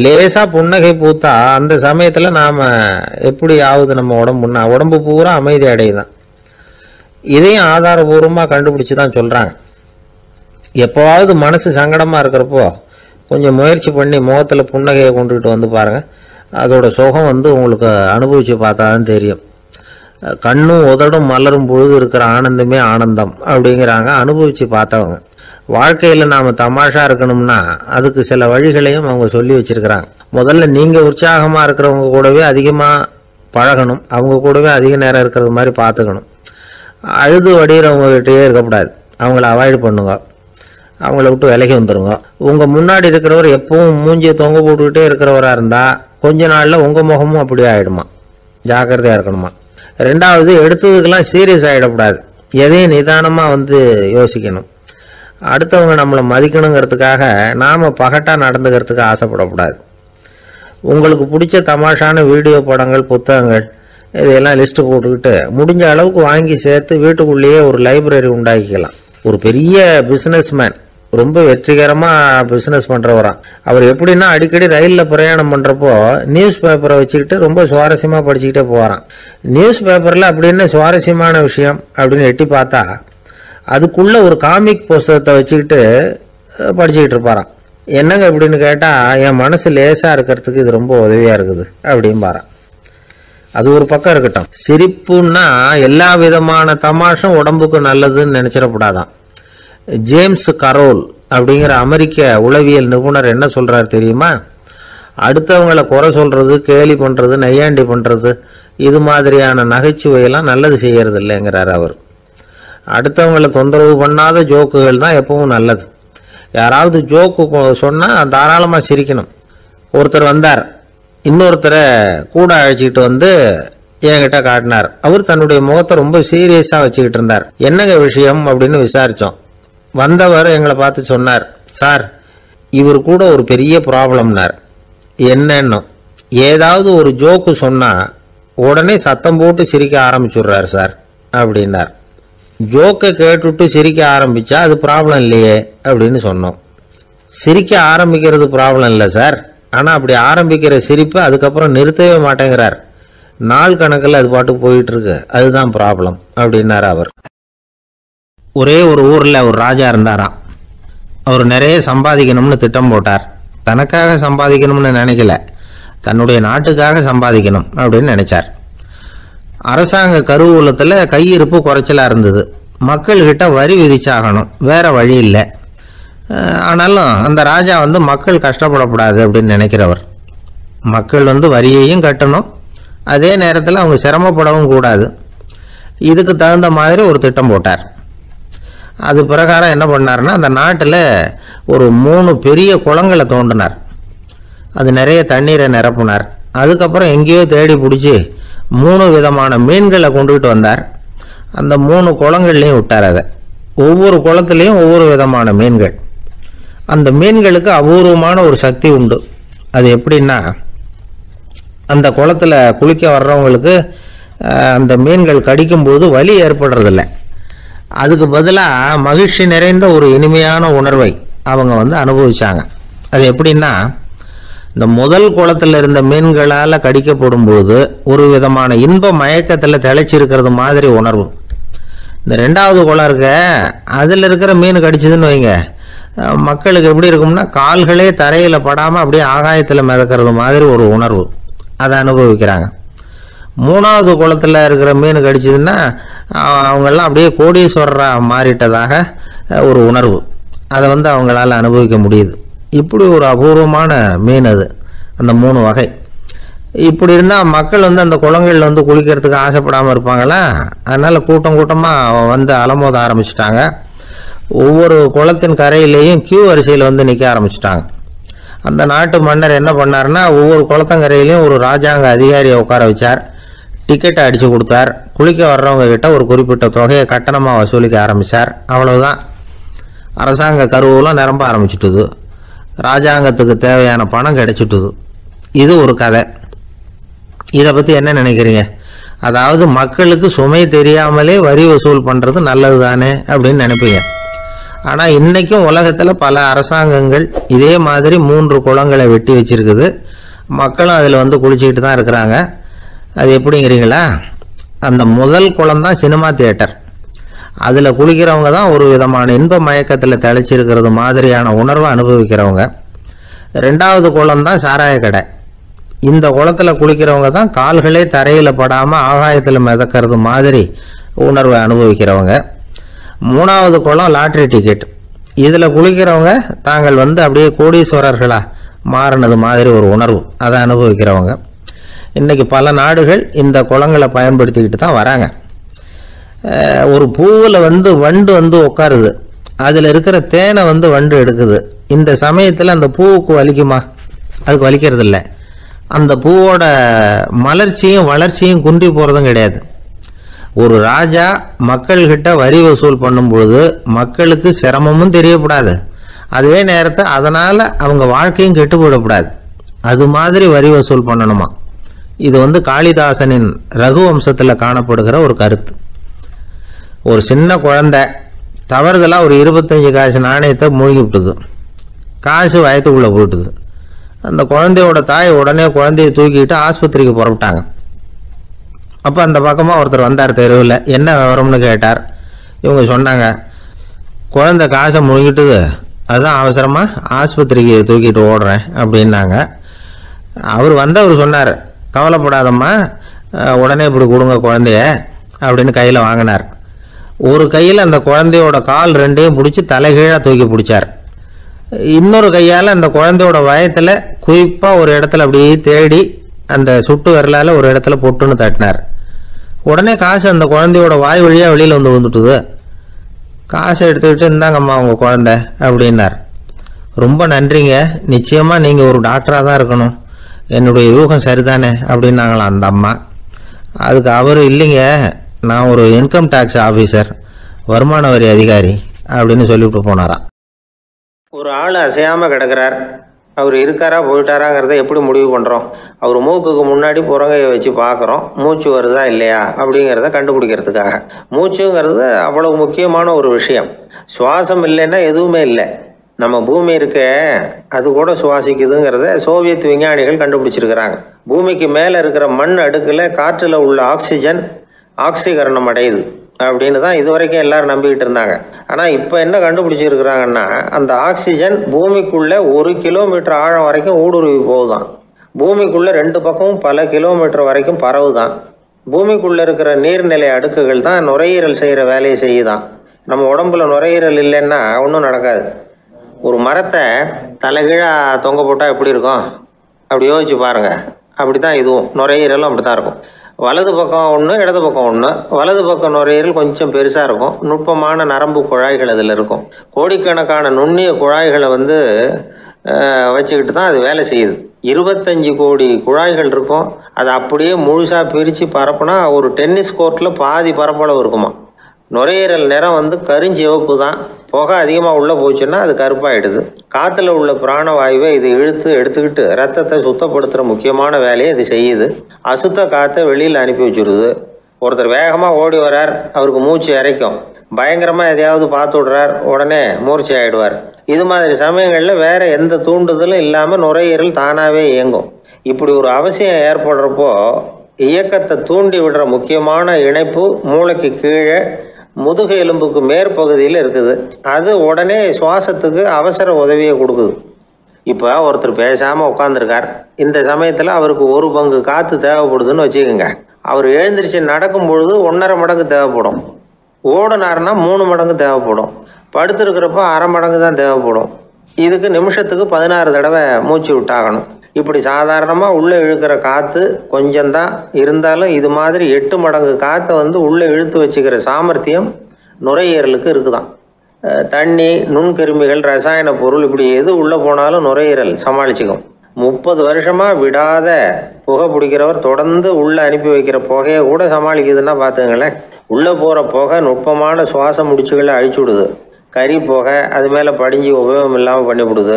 லேசாக புன்னகை பூத்தா அந்த சமயத்தில் நாம் எப்படி ஆகுது? நம்ம உடம்பு பூரா அமைதி அடையுதான். இதையும் ஆதாரபூர்வமாக கண்டுபிடிச்சி தான் சொல்கிறாங்க. எப்போவாவது மனசு சங்கடமாக இருக்கிறப்போ கொஞ்சம் முயற்சி பண்ணி முகத்தில் புன்னகையை கொண்டுகிட்டு வந்து பாருங்கள். அதோட சுகம் வந்து உங்களுக்கு அனுபவித்து பார்த்தா தான் தெரியும். கண்ணும் உதடும் மலரும் பொழுது இருக்கிற ஆனந்தமே ஆனந்தம் அப்படிங்கிறாங்க அனுபவித்து பார்த்தவங்க. வாழ்க்கையில் நாம் தமாஷா இருக்கணும்னா அதுக்கு சில வழிகளையும் அவங்க சொல்லி வச்சிருக்கிறாங்க. முதல்ல நீங்கள் உற்சாகமாக இருக்கிறவங்க கூடவே அதிகமாக பழகணும். அவங்க கூடவே அதிக நேரம் இருக்கிறது மாதிரி பார்த்துக்கணும். அழுது வடிகிறவங்ககிட்டயே இருக்கக்கூடாது. அவங்கள அவாய்டு பண்ணுங்க. அவங்கள விட்டு விலகி வந்துடுங்க. உங்கள் முன்னாடி இருக்கிறவர் எப்பவும் மூஞ்சியை தொங்க போட்டுக்கிட்டே இருக்கிறவராக இருந்தால் கொஞ்ச நாளில் உங்கள் முகமும் அப்படியே ஆகிடுமா. ஜாக்கிரதையாக இருக்கணுமா. ரெண்டாவது, எடுத்ததுக்கெல்லாம் சீரியஸ் ஆகிடக்கூடாது. எதையும் நிதானமாக வந்து யோசிக்கணும். அடுத்தவங்க நம்மளை மதிக்கணுங்கிறதுக்காக நாம் பகட்டாக நடந்துக்கிறதுக்கு ஆசைப்படக்கூடாது. உங்களுக்கு பிடிச்ச தமாஷான வீடியோ படங்கள், புத்தகங்கள் இதையெல்லாம் லிஸ்ட்டு போட்டுக்கிட்டு முடிஞ்ச அளவுக்கு வாங்கி சேர்த்து வீட்டுக்குள்ளேயே ஒரு லைப்ரரி உண்டாக்கிக்கலாம். ஒரு பெரிய பிஸ்னஸ்மேன், ரொம்ப வெற்றிகரமாக பிஸ்னஸ் பண்ணுறவராம். அவர் எப்படின்னா அடிக்கடி ரயிலில் பிரயாணம் பண்ணுறப்போ நியூஸ் பேப்பரை வச்சுக்கிட்டு ரொம்ப சுவாரஸ்யமாக படிச்சுக்கிட்டே போகிறான். நியூஸ் பேப்பரில் அப்படின்னு சுவாரஸ்யமான விஷயம் அப்படின்னு எட்டி பார்த்தா அதுக்குள்ளே ஒரு காமிக் புஸ்தகத்தை வச்சுக்கிட்டு படிச்சுக்கிட்டு இருப்பாராம். என்னங்க அப்படின்னு கேட்டால், என் மனசு லேசாக இருக்கிறதுக்கு இது ரொம்ப உதவியாக இருக்குது அப்படின்பாரான். அது ஒரு பக்கம் இருக்கட்டும். சிரிப்புன்னா எல்லா விதமான தமாஷும் உடம்புக்கு நல்லதுன்னு நினைச்சிடக்கூடாதான். ஜேம்ஸ் கரோல் அப்படிங்கிற அமெரிக்க உளவியல் நிபுணர் என்ன சொல்றாரு தெரியுமா? அடுத்தவங்களை குறை சொல்றது, கேலி பண்றது, நையாண்டி பண்றது, இது மாதிரியான நகைச்சுவையெல்லாம் நல்லது செய்யறது இல்லைங்கிறார் அவர். அடுத்தவங்களை தொந்தரவு பண்ணாத ஜோக்குகள் தான் எப்பவும் நல்லது. யாராவது ஜோக்கு சொன்னால் தாராளமாக சிரிக்கணும். ஒருத்தர் வந்தார், இன்னொருத்தரை கூட அழைச்சிக்கிட்டு வந்து என்கிட்ட காட்டினார். அவர் தன்னுடைய முகத்தை ரொம்ப சீரியஸாக வச்சுக்கிட்டு இருந்தார். என்னங்க விஷயம் அப்படின்னு விசாரித்தோம். வந்தவர் எங்களை பார்த்து சொன்னார், சார் இவர் கூட ஒரு பெரிய ப்ராப்ளம்னார். என்னன்னு, ஏதாவது ஒரு ஜோக்கு சொன்னால் உடனே சத்தம் போட்டு சிரிக்க ஆரம்பிச்சுடுறார் சார் அப்படின்னார். ஜோக்கை கேட்டுட்டு சிரிக்க ஆரம்பித்தா அது ப்ராப்ளம் இல்லையே அப்படின்னு சொன்னோம். சிரிக்க ஆரம்பிக்கிறது ப்ராப்ளம் இல்லை சார், ஆனால் அப்படி ஆரம்பிக்கிற சிரிப்பை அதுக்கப்புறம் நிறுத்தவே மாட்டேங்கிறார். நாள் கணக்கில் அது பாட்டு போயிட்டு இருக்கு, அதுதான் ப்ராப்ளம் அப்படின்னார் அவர். ஒரே ஒரு ஊரில் ஒரு ராஜா இருந்தாராம். அவர் நிறைய சம்பாதிக்கணும்னு திட்டம் போட்டார். தனக்காக சம்பாதிக்கணும்னு நினைக்கல, தன்னுடைய நாட்டுக்காக சம்பாதிக்கணும் அப்படின்னு நினைச்சார். அரசாங்க கருவூலத்தில் கையிருப்பு குறைச்சலாக இருந்தது. மக்கள்கிட்ட வரி விதிச்சாகணும், வேற வழி இல்லை. ஆனாலும் அந்த ராஜா வந்து மக்கள் கஷ்டப்படக்கூடாது அப்படின்னு நினைக்கிறவர். மக்கள் வந்து வரியையும் கட்டணும், அதே நேரத்தில் அவங்க சிரமப்படவும் கூடாது. இதுக்கு தகுந்த மாதிரி ஒரு திட்டம் போட்டார். அது பிரகாரம் என்ன பண்ணார்னா, அந்த நாட்டில் ஒரு 3 பெரிய குளங்களை தோண்டினார். அது நிறைய தண்ணீரை நிரப்புனார். அதுக்கப்புறம் எங்கேயோ தேடி பிடிச்சி 3 விதமான மீன்களை கொண்டுகிட்டு வந்தார். அந்த 3 குளங்கள்லையும் விட்டார். அதை ஒவ்வொரு குளத்துலேயும் ஒவ்வொரு விதமான மீன்கள். அந்த மீன்களுக்கு அபூர்வமான ஒரு சக்தி உண்டு. அது எப்படின்னா, அந்த குளத்தில் குளிக்க வர்றவங்களுக்கு அந்த மீன்கள் கடிக்கும்போது வலி ஏற்படுறதில்ல. அதுக்கு பதிலாக மகிழ்ச்சி நிறைந்த ஒரு இனிமையான உணர்வை அவங்க வந்து அனுபவிச்சாங்க. அது எப்படின்னா, இந்த முதல் குளத்தில் இருந்த மீன்களால் கடிக்கப்படும் போது ஒரு விதமான இன்ப மயக்கத்தில் திளைச்சிருக்கிறது மாதிரி உணர்வு. இந்த 2வது குளம் இருக்க, அதில் இருக்கிற மீன் கடிச்சதுன்னு வைங்க, மக்களுக்கு எப்படி இருக்கும்னா கால்களே தரையில் படாமல் அப்படியே ஆகாயத்தில் மிதக்கிறது மாதிரி ஒரு உணர்வு. அதை அனுபவிக்கிறாங்க. 3வது குளத்தில் இருக்கிற மீன் கடிச்சதுன்னா அவங்கெல்லாம் அப்படியே கோடீஸ்வரராக மாறிட்டதாக ஒரு உணர்வு. அதை வந்து அவங்களால அனுபவிக்க முடியுது. இப்படி ஒரு அபூர்வமான மீன் அது, அந்த 3 வகை. இப்படி இருந்தால் மக்கள் வந்து அந்த குளங்களில் வந்து குளிக்கிறதுக்கு ஆசைப்படாமல் இருப்பாங்களா? அதனால் கூட்டம் கூட்டமாக வந்து அலமோத ஆரம்பிச்சிட்டாங்க. ஒவ்வொரு குளத்தின் கரையிலேயும் கியூ வரிசையில் வந்து நிற்க ஆரம்பிச்சிட்டாங்க. அந்த நாட்டு மன்னர் என்ன பண்ணாருன்னா, ஒவ்வொரு குளத்தங்கரையிலையும் ஒரு ராஜாங்க அதிகாரியை உட்கார வச்சார். டிக்கெட்டை அடித்து கொடுத்தார். குளிக்க வர்றவங்க கிட்ட ஒரு குறிப்பிட்ட தொகையை கட்டணமாக வசூலிக்க ஆரம்பித்தார். அவ்வளவுதான். அரசாங்க கருவூலம் நிரம்ப ஆரம்பிச்சுட்டுது. ராஜாங்கத்துக்கு தேவையான பணம் கிடைச்சிட்டுது. இது ஒரு கதை. இதை பற்றி என்ன நினைக்கிறீங்க? அதாவது மக்களுக்கு சுமை தெரியாமலே வரி வசூல் பண்ணுறது நல்லது தானே அப்படின்னு நினைப்பீங்க. ஆனால் இன்றைக்கும் உலகத்தில் பல அரசாங்கங்கள் இதே மாதிரி 3 குளங்களை வெட்டி வச்சிருக்குது. மக்களும் அதில் வந்து குளிச்சுக்கிட்டு தான் இருக்கிறாங்க. அது எப்படிங்கிறீங்களா? அந்த முதல் குளம் தான் சினிமா தியேட்டர். அதில் குளிக்கிறவங்க தான் ஒரு விதமான இன்ப மயக்கத்தில் தெளிச்சிருக்கிறது மாதிரியான உணர்வை அனுபவிக்கிறவங்க. 2வது குளம் தான் சாராய கடை. இந்த குளத்தில் குளிக்கிறவங்க தான் கால்களே தரையில் படாமல் ஆகாயத்தில் மிதக்கிறது மாதிரி உணர்வை அனுபவிக்கிறவங்க. 3வது குளம் லாட்ரி டிக்கெட். இதில் குளிக்கிறவங்க தாங்கள் வந்து அப்படியே கோடீஸ்வரர்களா மாறினது மாதிரி ஒரு உணர்வு, அதை அனுபவிக்கிறவங்க. இன்றைக்கி பல நாடுகள் இந்த குளங்களை பயன்படுத்திக்கிட்டு தான் வராங்க. ஒரு பூவில் வந்து வண்டு வந்து உட்காருது. அதில் இருக்கிற தேனை வந்து வண்டு எடுக்குது. இந்த சமயத்தில் அந்த பூவுக்கு வலிக்குமா? அதுக்கு வலிக்கிறது இல்லை. அந்த பூவோட மலர்ச்சியும் வளர்ச்சியும் குன்றி போகிறதும் கிடையாது. ஒரு ராஜா மக்கள்கிட்ட வரி வசூல் பண்ணும் பொழுது மக்களுக்கு சிரமமும் தெரியக்கூடாது, அதே நேரத்தை அதனால் அவங்க வாழ்க்கையும் கெட்டு போயிடக்கூடாது. அது மாதிரி வரி வசூல் பண்ணணுமா. இது வந்து காளிதாசனின் ரகுவம்சத்தில் காணப்படுகிற ஒரு கருத்து. ஒரு சின்ன குழந்தை தவறுதலாக ஒரு 25 காசு நாணயத்தை மூழ்கி விட்டுது. காசு வயத்துக்குள்ளே போயிட்டுது. அந்த குழந்தையோட தாய் உடனே குழந்தைய தூக்கிட்டு ஆஸ்பத்திரிக்கு புறப்பட்டாங்க. அப்போ அந்த பக்கமாக ஒருத்தர் வந்தார் தெருவில். என்ன விவரம்னு கேட்டார். இவங்க சொன்னாங்க, குழந்தை காசை முழுங்கிட்டுது, அதுதான் அவசரமாக ஆஸ்பத்திரிக்கு தூக்கிட்டு ஓடுறேன் அப்படின்னாங்க. அவர் வந்தவர் சொன்னார், கவலைப்படாதம்மா, உடனே இப்படி கொடுங்க குழந்தைய அப்படின்னு கையில் வாங்கினார். ஒரு கையில் அந்த குழந்தையோட கால் 2ஐயும் பிடிச்சி தலைகீழாக தூக்கி பிடிச்சார். இன்னொரு கையால் அந்த குழந்தையோட வயத்தில் குறிப்பாக ஒரு இடத்துல அப்படியே தேடி அந்த சுட்டு விரலால் ஒரு இடத்துல பொட்டுன்னு தட்டினார். உடனே காசு அந்த குழந்தையோட வாய் வழியாக வெளியில் வந்து வந்துட்டுது. காசை எடுத்துக்கிட்டு இருந்தாங்கம்மா உங்கள் குழந்தை அப்படின்னார். ரொம்ப நன்றிங்க, நிச்சயமாக நீங்கள் ஒரு டாக்டராக தான் இருக்கணும், என்னுடைய யூகம் சரிதானே அப்படின்னாங்களாம் அந்த அம்மா. அதுக்கு அவர், இல்லைங்க, நான் ஒரு இன்கம் டேக்ஸ் ஆஃபீஸர், வருமான வரி அதிகாரி அப்படின்னு சொல்லிவிட்டு போனாராம். ஒரு ஆள் அசையாமல் கிடக்கிறார். அவர் இருக்காரா போயிட்டாராங்கிறத எப்படி முடிவு பண்ணுறோம்? அவர் மூக்குக்கு முன்னாடி புறங்கையை வச்சு பார்க்குறோம், மூச்சு வருதா இல்லையா அப்படிங்கிறத கண்டுபிடிக்கிறதுக்காக. மூச்சுங்கிறது அவ்வளவு முக்கியமான ஒரு விஷயம். சுவாசம் இல்லைன்னா எதுவுமே இல்லை. நம்ம பூமி இருக்க அது கூட சுவாசிக்குதுங்கிறத சோவியத் விஞ்ஞானிகள் கண்டுபிடிச்சிருக்கிறாங்க. பூமிக்கு மேலே இருக்கிற மண் அடுக்கில் காற்றில் உள்ள ஆக்சிஜன் ஆக்சிகரணம் அடையுது அப்படின்னு தான் இதுவரைக்கும் எல்லாரும் நம்பிக்கிட்டு இருந்தாங்க. ஆனால் இப்போ என்ன கண்டுபிடிச்சிருக்கிறாங்கன்னா, அந்த ஆக்சிஜன் பூமிக்குள்ளே 1 கிலோமீட்டர் ஆழம் வரைக்கும் ஊடுருவி போகுதான். பூமிக்குள்ளே 2 பக்கமும் பல கிலோமீட்டர் வரைக்கும் பரவுதான். பூமிக்குள்ளே இருக்கிற நீர்நிலை அடுக்குகள் தான் நுரையீரல் செய்கிற வேலையை செய்யுதான். நம்ம உடம்புல நுரையீரல் இல்லைன்னா ஒன்றும் நடக்காது. ஒரு மரத்தை தலைகீழாக தொங்க போட்டால் எப்படி இருக்கும் அப்படி யோசிச்சு பாருங்கள். அப்படி தான் இதுவும், நுரையீரலும் அப்படி தான் இருக்கும். வலது பக்கம் ஒன்று, இடது பக்கம் ஒன்று. வலது பக்கம் நுரையீரல் கொஞ்சம் பெருசாக இருக்கும், நுட்பமான நரம்பு குழாய்கள் அதில் இருக்கும். கோடிக்கணக்கான நுண்ணிய குழாய்களை வந்து வச்சுக்கிட்டு தான் அது வேலை செய்யுது. 25 கோடி குழாய்கள் இருக்கும். அதை அப்படியே முழுசாக பிரித்து பரப்புனா ஒரு டென்னிஸ் கோர்ட்டில் பாதி பரப்பளவு இருக்குமா. நுரையீரல் நிறம் வந்து கருஞ்சிவப்பு தான். புகை அதிகமாக உள்ளே போச்சுன்னா அது கருப்பாயிடுது. காற்றுல உள்ள பிராணவாயுவை இது இழுத்து எடுத்துக்கிட்டு ரத்தத்தை சுத்தப்படுத்துகிற முக்கியமான வேலையை இது செய்யுது. அசுத்த காற்றை வெளியில் அனுப்பி வச்சுருது. ஒருத்தர் வேகமாக ஓடி வரார், அவருக்கு மூச்சு இறைக்கும். பயங்கரமாக எதையாவது பார்த்து விடுறார், உடனே மூர்ச்சி ஆகிடுவார். இது மாதிரி சமயங்களில் வேறு எந்த தூண்டுதலும் இல்லாமல் நுரையீரல் தானாகவே இயங்கும். இப்படி ஒரு அவசியம் ஏற்படுறப்போ இயக்கத்தை தூண்டி விடுற முக்கியமான இணைப்பு மூளைக்கு கீழே முதுகு எலும்புக்கு மேற்பகுதியில் இருக்குது. அது உடனே சுவாசத்துக்கு அவசர உதவியை கொடுக்குது. இப்போ ஒருத்தர் பேசாமல் உட்காந்துருக்கார். இந்த சமயத்தில் அவருக்கு 1 பங்கு காற்று தேவைப்படுதுன்னு வச்சுக்கோங்க. அவர் எழுந்திரிச்சு நடக்கும் பொழுது 1.5 மடங்கு தேவைப்படும். ஓடினார்னா 3 மடங்கு தேவைப்படும். படுத்துருக்கிறப்ப 1/2 மடங்கு தான் தேவைப்படும். இதுக்கு நிமிஷத்துக்கு 16 தடவை மூச்சு விட்டாகணும். இப்படி சாதாரணமாக உள்ளே இழுக்கிற காற்று கொஞ்சம்தான் இருந்தாலும் இது மாதிரி 8 மடங்கு காற்றை வந்து உள்ளே இழுத்து வச்சுக்கிற சாமர்த்தியம் நுரையீரலுக்கு இருக்குதான். தண்ணி, நுண்கிருமிகள், ரசாயன பொருள் இப்படி எது உள்ளே போனாலும் நுரையீரல் சமாளிச்சுக்கும். 30 வருஷமாக விடாத புகை பிடிக்கிறவர் தொடர்ந்து உள்ளே அனுப்பி வைக்கிற புகையை கூட சமாளிக்குதுன்னா பார்த்துங்களேன். உள்ளே போகிற புகை நுட்பமான சுவாச முடிச்சுகளை அழிச்சு விடுது. கறி புகை அது மேலே படிஞ்சு உபயோகம் இல்லாமல் பண்ணிவிடுது.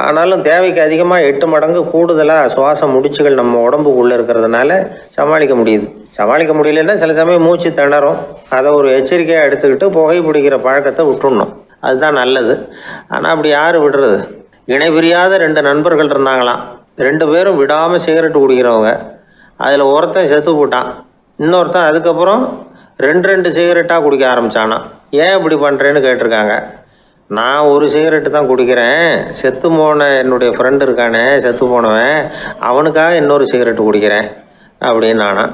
ஆனாலும் தேவைக்கு அதிகமாக 8 மடங்கு கூடுதலாக சுவாச முடிச்சுகள் நம்ம உடம்புக்குள்ளே இருக்கிறதுனால சமாளிக்க முடியுது. சமாளிக்க முடியலன்னா சில சமயம் மூச்சு திணறும். அதை ஒரு எச்சரிக்கையாக எடுத்துக்கிட்டு புகை பிடிக்கிற பழக்கத்தை விட்டுடணும். அதுதான் நல்லது. ஆனால் அப்படி யார் விடுறது? இணை பிரியாத 2 நண்பர்கள் இருந்தாங்களாம். 2 பேரும் விடாமல் சிகரெட்டு குடிக்கிறவங்க. அதில் ஒருத்தன் செத்து போட்டான். இன்னொருத்தன் அதுக்கப்புறம் 2 சிகரெட்டாக குடிக்க ஆரம்பித்தானான். ஏன் இப்படி பண்ணுறேன்னு கேட்டிருக்காங்க. நான் ஒரு சிகரெட்டு தான் குடிக்கிறேன், செத்து போன என்னுடைய ஃப்ரெண்டு இருக்கானே செத்து போனவன், அவனுக்காக இன்னொரு சிகரெட்டு குடிக்கிறேன் அப்படின்னு நானா.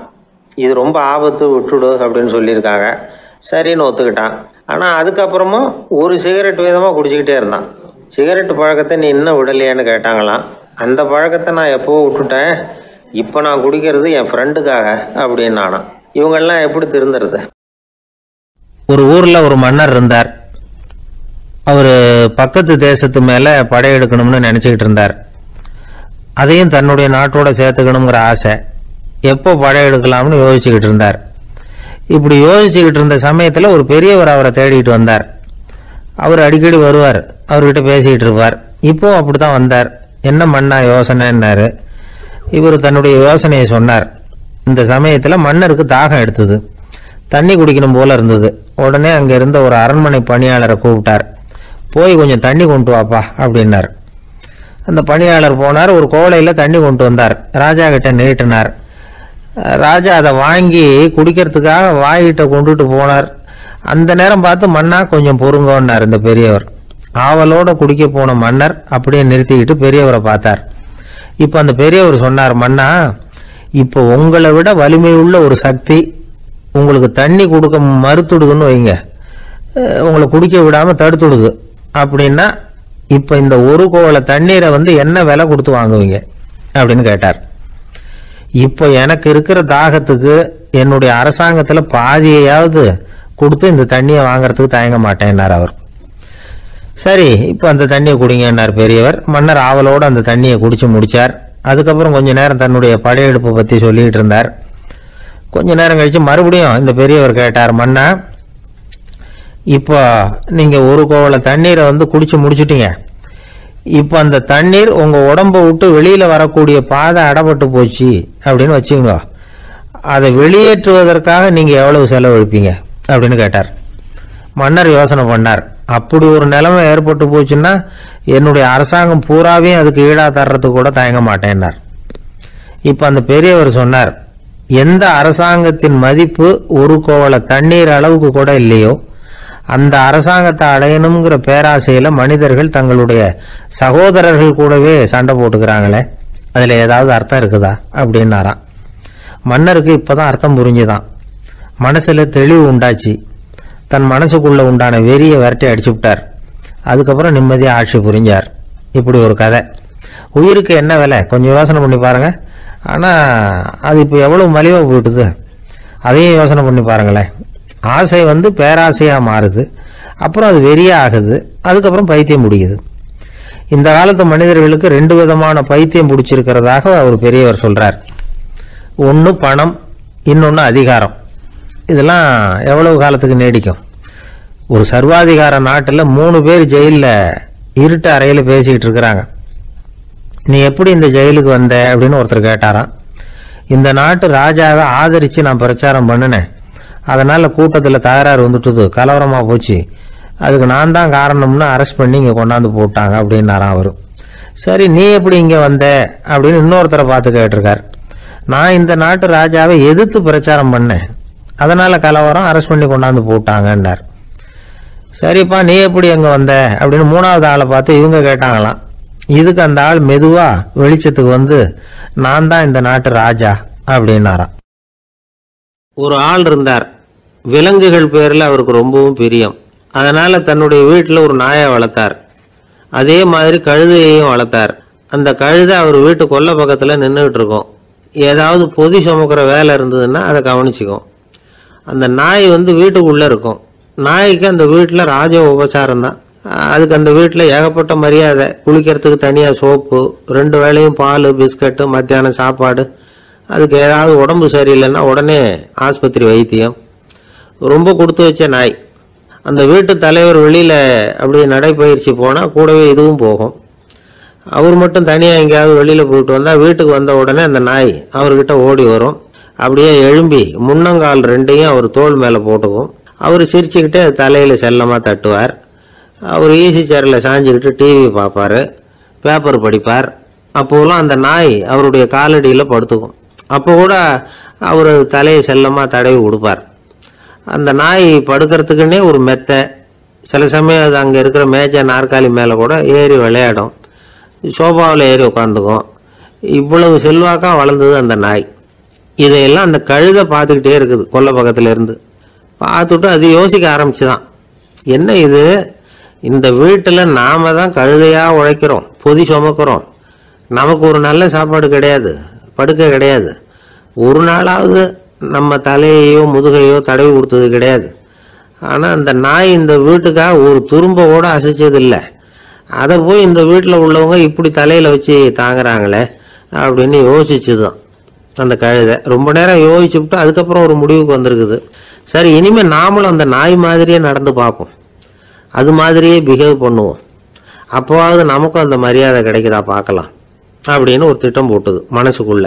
இது ரொம்ப ஆபத்து, விட்டுடு அப்படின்னு சொல்லியிருக்காங்க. சரின்னு ஒத்துக்கிட்டான். ஆனால் அதுக்கப்புறமும் ஒரு சிகரெட் வீதமாக குடிச்சிக்கிட்டே இருந்தான். சிகரெட்டு பழக்கத்தை நீ இன்னும் விடலையான்னு கேட்டாங்களாம். அந்த பழக்கத்தை நான் எப்போவோ விட்டுட்டேன், இப்போ நான் குடிக்கிறது என் ஃப்ரெண்டுக்காக அப்படின்னு நானா. இவங்கெல்லாம் எப்படி திருந்துறது? ஒரு ஊரில் ஒரு மன்னர் இருந்தார். அவர் பக்கத்து தேசத்து மேலே படையெடுக்கணும்னு நினச்சிக்கிட்டு இருந்தார். அதையும் தன்னுடைய நாட்டோட சேர்த்துக்கணுங்கிற ஆசை. எப்போ படையெடுக்கலாம்னு யோசிச்சுக்கிட்டு இருந்தார். இப்படி யோசிச்சுக்கிட்டு இருந்த சமயத்தில் ஒரு பெரியவர் அவரை தேடிட்டு வந்தார். அவர் அடிக்கடி வருவார், அவர்கிட்ட பேசிக்கிட்டு இருப்பார். இப்போ அப்படி தான் வந்தார். என்ன மன்னா யோசனைன்னாரு. இவர் தன்னுடைய யோசனையை சொன்னார். இந்த சமயத்தில் மன்னருக்கு தாகம் எடுத்தது, தண்ணி குடிக்கணும் போல இருந்தது. உடனே அங்கே இருந்த ஒரு அரண்மனை பணியாளரை கூப்பிட்டார். போய் கொஞ்சம் தண்ணி கொண்டு வாப்பா அப்படின்னார். அந்த பணியாளர் போனார். ஒரு கோலையில் தண்ணி கொண்டு வந்தார். ராஜா கிட்ட நீட்டினார். ராஜா அதை வாங்கி குடிக்கிறதுக்காக வாய்கிட்ட கொண்டுட்டு போனார். அந்த நேரம் பார்த்து மன்னா கொஞ்சம் பொறுங்கன்னார் இந்த பெரியவர். ஆவலோட குடிக்க போன மன்னர் அப்படியே நிறுத்திக்கிட்டு பெரியவரை பார்த்தார். இப்போ அந்த பெரியவர் சொன்னார், மன்னா, இப்போ உங்களை விட வலிமை உள்ள ஒரு சக்தி உங்களுக்கு தண்ணி கொடுக்க மறுத்துடுதுன்னு வைங்க, உங்களை குடிக்க விடாமல் தடுத்துடுது அப்படின்னா, இப்போ இந்த ஒரு கோவலை தண்ணீரை என்ன விலை கொடுத்து வாங்குவீங்க அப்படின்னு கேட்டார். இப்போ எனக்கு இருக்கிற தாகத்துக்கு என்னுடைய அரசாங்கத்தில் பாதியையாவது கொடுத்து இந்த தண்ணியை வாங்கறதுக்கு தயங்க மாட்டேன்னார் அவர். சரி, இப்போ அந்த தண்ணியை குடிங்கன்னார் பெரியவர். மன்னர் ஆவலோடு அந்த தண்ணியை குடிச்சு முடிச்சார். அதுக்கப்புறம் கொஞ்ச நேரம் தன்னுடைய படையெடுப்பை பற்றி சொல்லிட்டு இருந்தார். கொஞ்ச நேரம் கழிச்சு மறுபடியும் இந்த பெரியவர் கேட்டார், மன்னா, இப்போ நீங்கள் ஒரு கோவலை தண்ணீரை குடிச்சு முடிச்சுட்டீங்க. இப்போ அந்த தண்ணீர் உங்கள் உடம்பை விட்டு வெளியில் வரக்கூடிய பாதை அடப்பட்டு போச்சு அப்படின்னு வச்சுங்க, அதை வெளியேற்றுவதற்காக நீங்கள் எவ்வளவு செலவழிப்பீங்க அப்படின்னு கேட்டார். மன்னர் யோசனை பண்ணார். அப்படி ஒரு நிலைமை ஏற்பட்டு போச்சுன்னா என்னுடைய அரசாங்கம் பூராவையும் அதுக்கு ஈடா தர்றதுக்கு கூட தயங்க மாட்டேன்னார். இப்போ அந்த பெரியவர் சொன்னார், எந்த அரசாங்கத்தின் மதிப்பு ஒரு கோவலை தண்ணீர் அளவுக்கு கூட இல்லையோ அந்த அரசாங்கத்தை அடையணுங்கிற பேராசையில மனிதர்கள் தங்களுடைய சகோதரர்கள் கூடவே சண்டை போட்டுக்கிறாங்களே, அதுல ஏதாவது அர்த்தம் இருக்குதா அப்படின்னாராம். மன்னருக்கு இப்பதான் அர்த்தம் புரிஞ்சுதான். மனசுல தெளிவு உண்டாச்சு. தன் மனசுக்குள்ள உண்டான வெறியை விரட்டி அடிச்சு விட்டார். அதுக்கப்புறம் நிம்மதியாக ஆட்சி புரிஞ்சார். இப்படி ஒரு கதை. உயிருக்கு என்ன விலை கொஞ்சம் யோசனை பண்ணி பாருங்க. ஆனால் அது இப்போ எவ்வளவு மலிவாக போயிட்டுது, அதையும் யோசனை பண்ணி பாருங்களேன். ஆசை பேராசையாக மாறுது, அப்புறம் அது வெறியா ஆகுது, அதுக்கப்புறம் பைத்தியம் பிடிக்குது. இந்த காலத்து மனிதர்களுக்கு 2 விதமான பைத்தியம் பிடிச்சிருக்கிறதாக ஒரு பெரியவர் சொல்றார். ஒன்று பணம், இன்னொன்று அதிகாரம். இதெல்லாம் எவ்வளவு காலத்துக்கு நீடிக்கும்? ஒரு சர்வாதிகார நாட்டில் 3 பேர் ஜெயிலில் இருட்டு அறையில் பேசிக்கிட்டு இருக்கிறாங்க. நீ எப்படி இந்த ஜெயிலுக்கு வந்த அப்படின்னு ஒருத்தர் கேட்டாராம். இந்த நாட்டு ராஜாவை ஆதரித்து நான் பிரச்சாரம் பண்ணினேன், அதனால் கூட்டத்தில் தகராறு வந்துட்டுது, கலவரமாக போச்சு, அதுக்கு நான் தான் காரணம்னு அரெஸ்ட் பண்ணி இங்கே கொண்டாந்து போட்டாங்க அப்படின்னாராம் அவர். சரி, நீ எப்படி இங்கே வந்த அப்படின்னு இன்னொருத்தரை பார்த்து கேட்டிருக்கார். நான் இந்த நாட்டு ராஜாவை எதிர்த்து பிரச்சாரம் பண்ணேன், அதனால் கலவரம், அரெஸ்ட் பண்ணி கொண்டாந்து போட்டாங்கன்னார். சரிப்பா, நீ எப்படி அங்கே வந்த அப்படின்னு 3வது ஆளை பார்த்து இவங்க கேட்டாங்களாம். இதுக்கு அந்த ஆள் மெதுவா வெளிச்சத்துக்கு நான் தான் இந்த நாட்டு ராஜா அப்படின்னாராம். ஒரு ஆள் இருந்தார். விலங்குகள் பேரில் அவருக்கு ரொம்பவும் பிரியம். அதனால தன்னுடைய வீட்டில் ஒரு நாயை வளர்த்தார். அதே மாதிரி கழுதையையும் வளர்த்தார். அந்த கழுதை அவர் வீட்டு கொல்லை பக்கத்தில் நின்றுகிட்டு இருக்கும். ஏதாவது பொதி சுமக்கிற வேலை இருந்ததுன்னா அதை கவனிச்சுக்கும். அந்த நாய் வீட்டுக்குள்ளே இருக்கும். நாய்க்கு அந்த வீட்டில் ராஜ உபசாரம் தான். அதுக்கு அந்த வீட்டில் ஏகப்பட்ட மரியாதை. குளிக்கிறதுக்கு தனியாக சோப்பு, 2 வேளையும் பால், பிஸ்கட்டு, மத்தியானம் சாப்பாடு. அதுக்கு ஏதாவது உடம்பு சரியில்லைன்னா உடனே ஆஸ்பத்திரி வைத்தியம். ரொம்ப கொடுத்து வச்ச நாய். அந்த வீட்டு தலைவர் வெளியில் அப்படியே நடைப்பயிற்சி போனால் கூடவே இதுவும் போகும். அவர் மட்டும் தனியாக எங்கேயாவது வெளியில் போயிட்டு வந்தால் வீட்டுக்கு வந்த உடனே அந்த நாய் அவர்கிட்ட ஓடி வரும். அப்படியே எழும்பி முன்னங்கால் 2ஐயும் அவர் தோள் மேலே போட்டுக்கும். அவர் சிரிச்சுக்கிட்டே தலையில் செல்லமாக தட்டுவார். அவர் ஈசி சேரில் சாஞ்சிக்கிட்டு டிவி பார்ப்பார், பேப்பர் படிப்பார். அப்போலாம் அந்த நாய் அவருடைய காலடியில் படுத்துக்கும். அப்போ கூட அவர் தலையை செல்லமாக தடவி கொடுப்பார். அந்த நாய் படுக்கிறதுக்குன்னே ஒரு மெத்தை, சில சமயம் அது அங்கே இருக்கிற மேஜை நாற்காலி மேலே கூட ஏறி விளையாடும். சோபாவில் ஏறி உட்காந்துக்கும். இவ்வளவு செல்வாக்காக வளர்ந்தது அந்த நாய். இதையெல்லாம் அந்த கழுதை பார்த்துக்கிட்டே இருக்குது கொல்லை பக்கத்துல இருந்து. பார்த்துட்டு அது யோசிக்க ஆரம்பிச்சுதான், என்ன இது, இந்த வீட்டில் நாம தான் கழுதையாக உழைக்கிறோம், பொதி சுமக்கிறோம், நமக்கு ஒரு நல்ல சாப்பாடு கிடையாது, படுக்கை கிடையாது, ஒரு நாளாவது நம்ம தலையையோ முதுகையோ தடவி கொடுத்தது கிடையாது. ஆனால் அந்த நாய் இந்த வீட்டுக்காக ஒரு துரும்ப கூட அசைச்சது இல்லை. அதை போய் இந்த வீட்டில் உள்ளவங்க இப்படி தலையில் வச்சு தாங்குறாங்களே அப்படின்னு யோசிச்சுதான் அந்த கழுதை. ரொம்ப நேரம் யோசிச்சுட்டு அதுக்கப்புறம் ஒரு முடிவுக்கு வந்திருக்குது. சரி, இனிமேல் நாமளும் அந்த நாய் மாதிரியே நடந்து பார்ப்போம், அது மாதிரியே பிஹேவ் பண்ணுவோம், அப்போவாவது நமக்கும் அந்த மரியாதை கிடைக்குதா பார்க்கலாம் அப்படின்னு ஒரு திட்டம் போட்டுது மனசுக்குள்ள.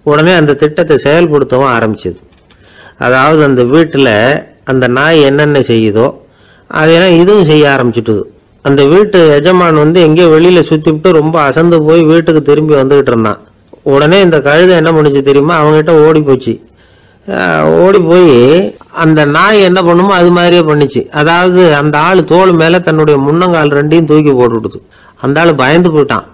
உடனே அந்த திட்டத்தை செயல்படுத்தவும் ஆரம்பிச்சது. அதாவது அந்த வீட்டில் அந்த நாய் என்னென்ன செய்யுதோ அதையெல்லாம் இதுவும் செய்ய ஆரம்பிச்சுட்டுது. அந்த வீட்டு எஜமான் எங்கேயோ வெளியில சுத்திவிட்டு ரொம்ப அசந்து போய் வீட்டுக்கு திரும்பி வந்துகிட்டு இருந்தான். உடனே இந்த கழுதை என்ன பண்ணுச்சு தெரியுமா, அவங்ககிட்ட ஓடி போச்சு. ஓடி போய் அந்த நாய் என்ன பண்ணுமோ அது மாதிரியே பண்ணிச்சு. அதாவது அந்த ஆள் தோல் மேல தன்னுடைய முன்னங்கால் 2ஐயும் தூக்கி போட்டுவிடுது. அந்த ஆள் பயந்து போயிட்டான்.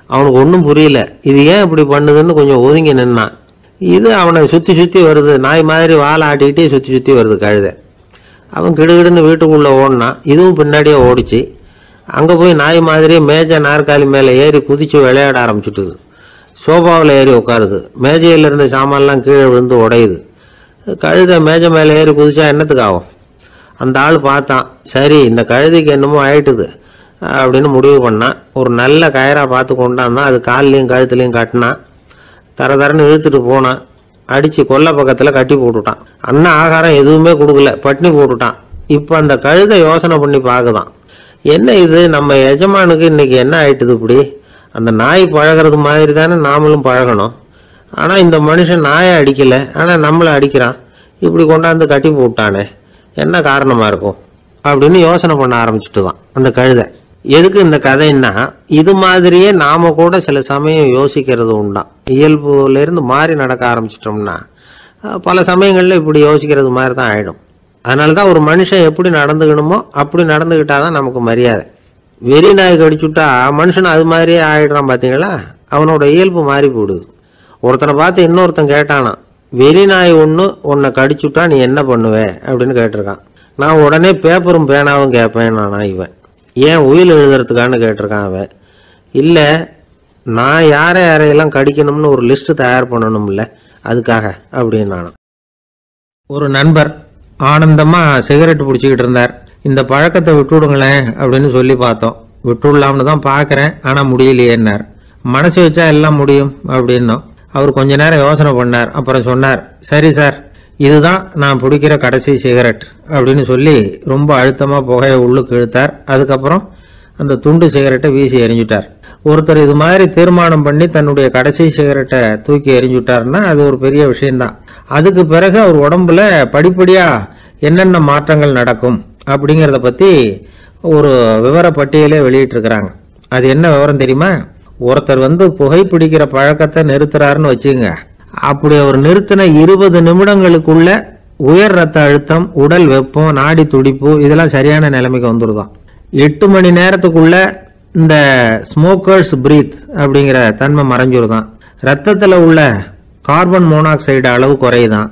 அவனுக்கு ஒன்றும் புரியல, இது ஏன் இப்படி பண்ணுதுன்னு கொஞ்சம் ஒதுங்கி நின்னான். இது அவனை சுத்தி சுத்தி வருது, நாய் மாதிரி வாழை ஆட்டிக்கிட்டே சுத்தி சுத்தி வருது கழுதை. அவன் கிடுகிடுன்னு வீட்டுக்குள்ள ஓடினான். இதுவும் பின்னாடியே ஓடிச்சு. அங்கே போய் நாய் மாதிரியே மேஜை நாற்காலி மேலே ஏறி குதிச்சு விளையாட ஆரம்பிச்சுட்டுது. சோபாவில் ஏறி உட்காருது. மேஜையில் இருந்த சாமான்லாம் கீழே விழுந்து உடையுது. கழுதை மேஜை மேலே ஏறி குதிச்சா என்னத்துக்கு ஆகும்? அந்த ஆள் பார்த்தான், சரி இந்த கழுதைக்கு என்னமோ ஆயிட்டுது அப்படின்னு முடிவு பண்ணான். ஒரு நல்ல கயரா பார்த்து கொண்டான்னா அது கால்லையும் கழுத்துலையும் கட்டினான். தரன்னு இழுத்துட்டு போனான். அடிச்சு கொல்லை பக்கத்தில் கட்டி போட்டுட்டான். அண்ணன் ஆகாரம் எதுவுமே கொடுக்கல, பட்னி போட்டுட்டான். இப்போ அந்த கழுதை யோசனை பண்ணி பார்க்குதான், என்ன இது, நம்ம எஜமானுக்கு இன்னைக்கு என்ன ஆயிட்டுது இப்படி? அந்த நாய் பழகிறது மாதிரி தானே நாமளும் பழகணும். ஆனால் இந்த மனுஷன் நாயை அடிக்கல, ஆனால் நம்மளை அடிக்கிறான். இப்படி கொண்டாந்து கட்டி போட்டானே, என்ன காரணமா இருக்கும் அப்படின்னு யோசனை பண்ண ஆரம்பிச்சுட்டு தான் அந்த கழுதை. எதுக்கு இந்த கதைன்னா, இது மாதிரியே நாம கூட சில சமயம் யோசிக்கிறது உண்டாம். இயல்புல இருந்து மாறி நடக்க ஆரம்பிச்சிட்டோம்னா பல சமயங்கள்ல இப்படி யோசிக்கிறது மாதிரி தான் ஆயிடும். அதனாலதான் ஒரு மனுஷன் எப்படி நடந்துக்கணுமோ அப்படி நடந்துகிட்டாதான் நமக்கு மரியாதை. வெறி நாய் கடிச்சுட்டா மனுஷன் அது மாதிரியே ஆயிடுறான். பாத்தீங்களா, அவனோட இயல்பு மாறி போடுது. ஒருத்தனை பார்த்து இன்னொருத்தன் கேட்டானா, வெறி நாய் ஒன்று உன்னை கடிச்சுட்டா நீ என்ன பண்ணுவே அப்படின்னு கேட்டிருக்கான். நான் உடனே பேப்பரும் பேனாவும் கேட்பேன் நானா இவன். ஏன் உயில் எழுதுறதுக்கான்னு கேட்டிருக்கான் அவன். இல்லை, நான் யாரையெல்லாம் கடிக்கணும்னு ஒரு லிஸ்ட் தயார் பண்ணணும்ல, அதுக்காக அப்படின்னு நானும். ஒரு நண்பர் ஆனந்தமா சிகரெட் பிடிச்சிக்கிட்டு இருந்தார். இந்த பழக்கத்தை விட்டுவிடுங்களேன் அப்படின்னு சொல்லி பார்த்தோம். விட்டுவிடலாம்னு தான் பார்க்குறேன், ஆனால் முடியலையேன்னார். மனசு வச்சா எல்லாம் முடியும் அப்படின்னோம். அவர் கொஞ்ச நேரம் யோசனை பண்ணார். அப்புறம் சொன்னார், சரி சார், இதுதான் நான் பிடிக்கிற கடைசி சிகரெட் அப்படின்னு சொல்லி ரொம்ப அழுத்தமாக புகையை உள்ளுக்கு இழுத்தார். அதுக்கப்புறம் அந்த துண்டு சிகரெட்டை வீசி எறிஞ்சுட்டார். ஒருத்தர் இது மாதிரி தீர்மானம் பண்ணி தன்னுடைய கடைசி சிகரெட்டை தூக்கி எறிஞ்சுட்டாருன்னா அது ஒரு பெரிய விஷயம்தான். அதுக்கு பிறகு அவர் உடம்புல படிப்படியா என்னென்ன மாற்றங்கள் நடக்கும் அப்படிங்கிறத பத்தி ஒரு விவர பட்டியலே வெளியிட்டு இருக்கிறாங்க. அது என்ன விவரம் தெரியுமா? ஒருத்தர் புகைப்பிடிக்கிற பழக்கத்தை நிறுத்துறாருன்னு வச்சுங்க. அப்படி அவர் நிறுத்தின 20 நிமிடங்களுக்குள்ள உயர் ரத்த அழுத்தம், உடல் வெப்பம், நாடி துடிப்பு இதெல்லாம் சரியான நிலைமைக்கு வந்துருதான். 8 மணி நேரத்துக்குள்ள இந்த ஸ்மோக்கர்ஸ் பிரீத் அப்படிங்கிற தன்மை மறைஞ்சிருதான். ரத்தத்துல உள்ள கார்பன் மோனாக்சைடு அளவு குறையுதான்.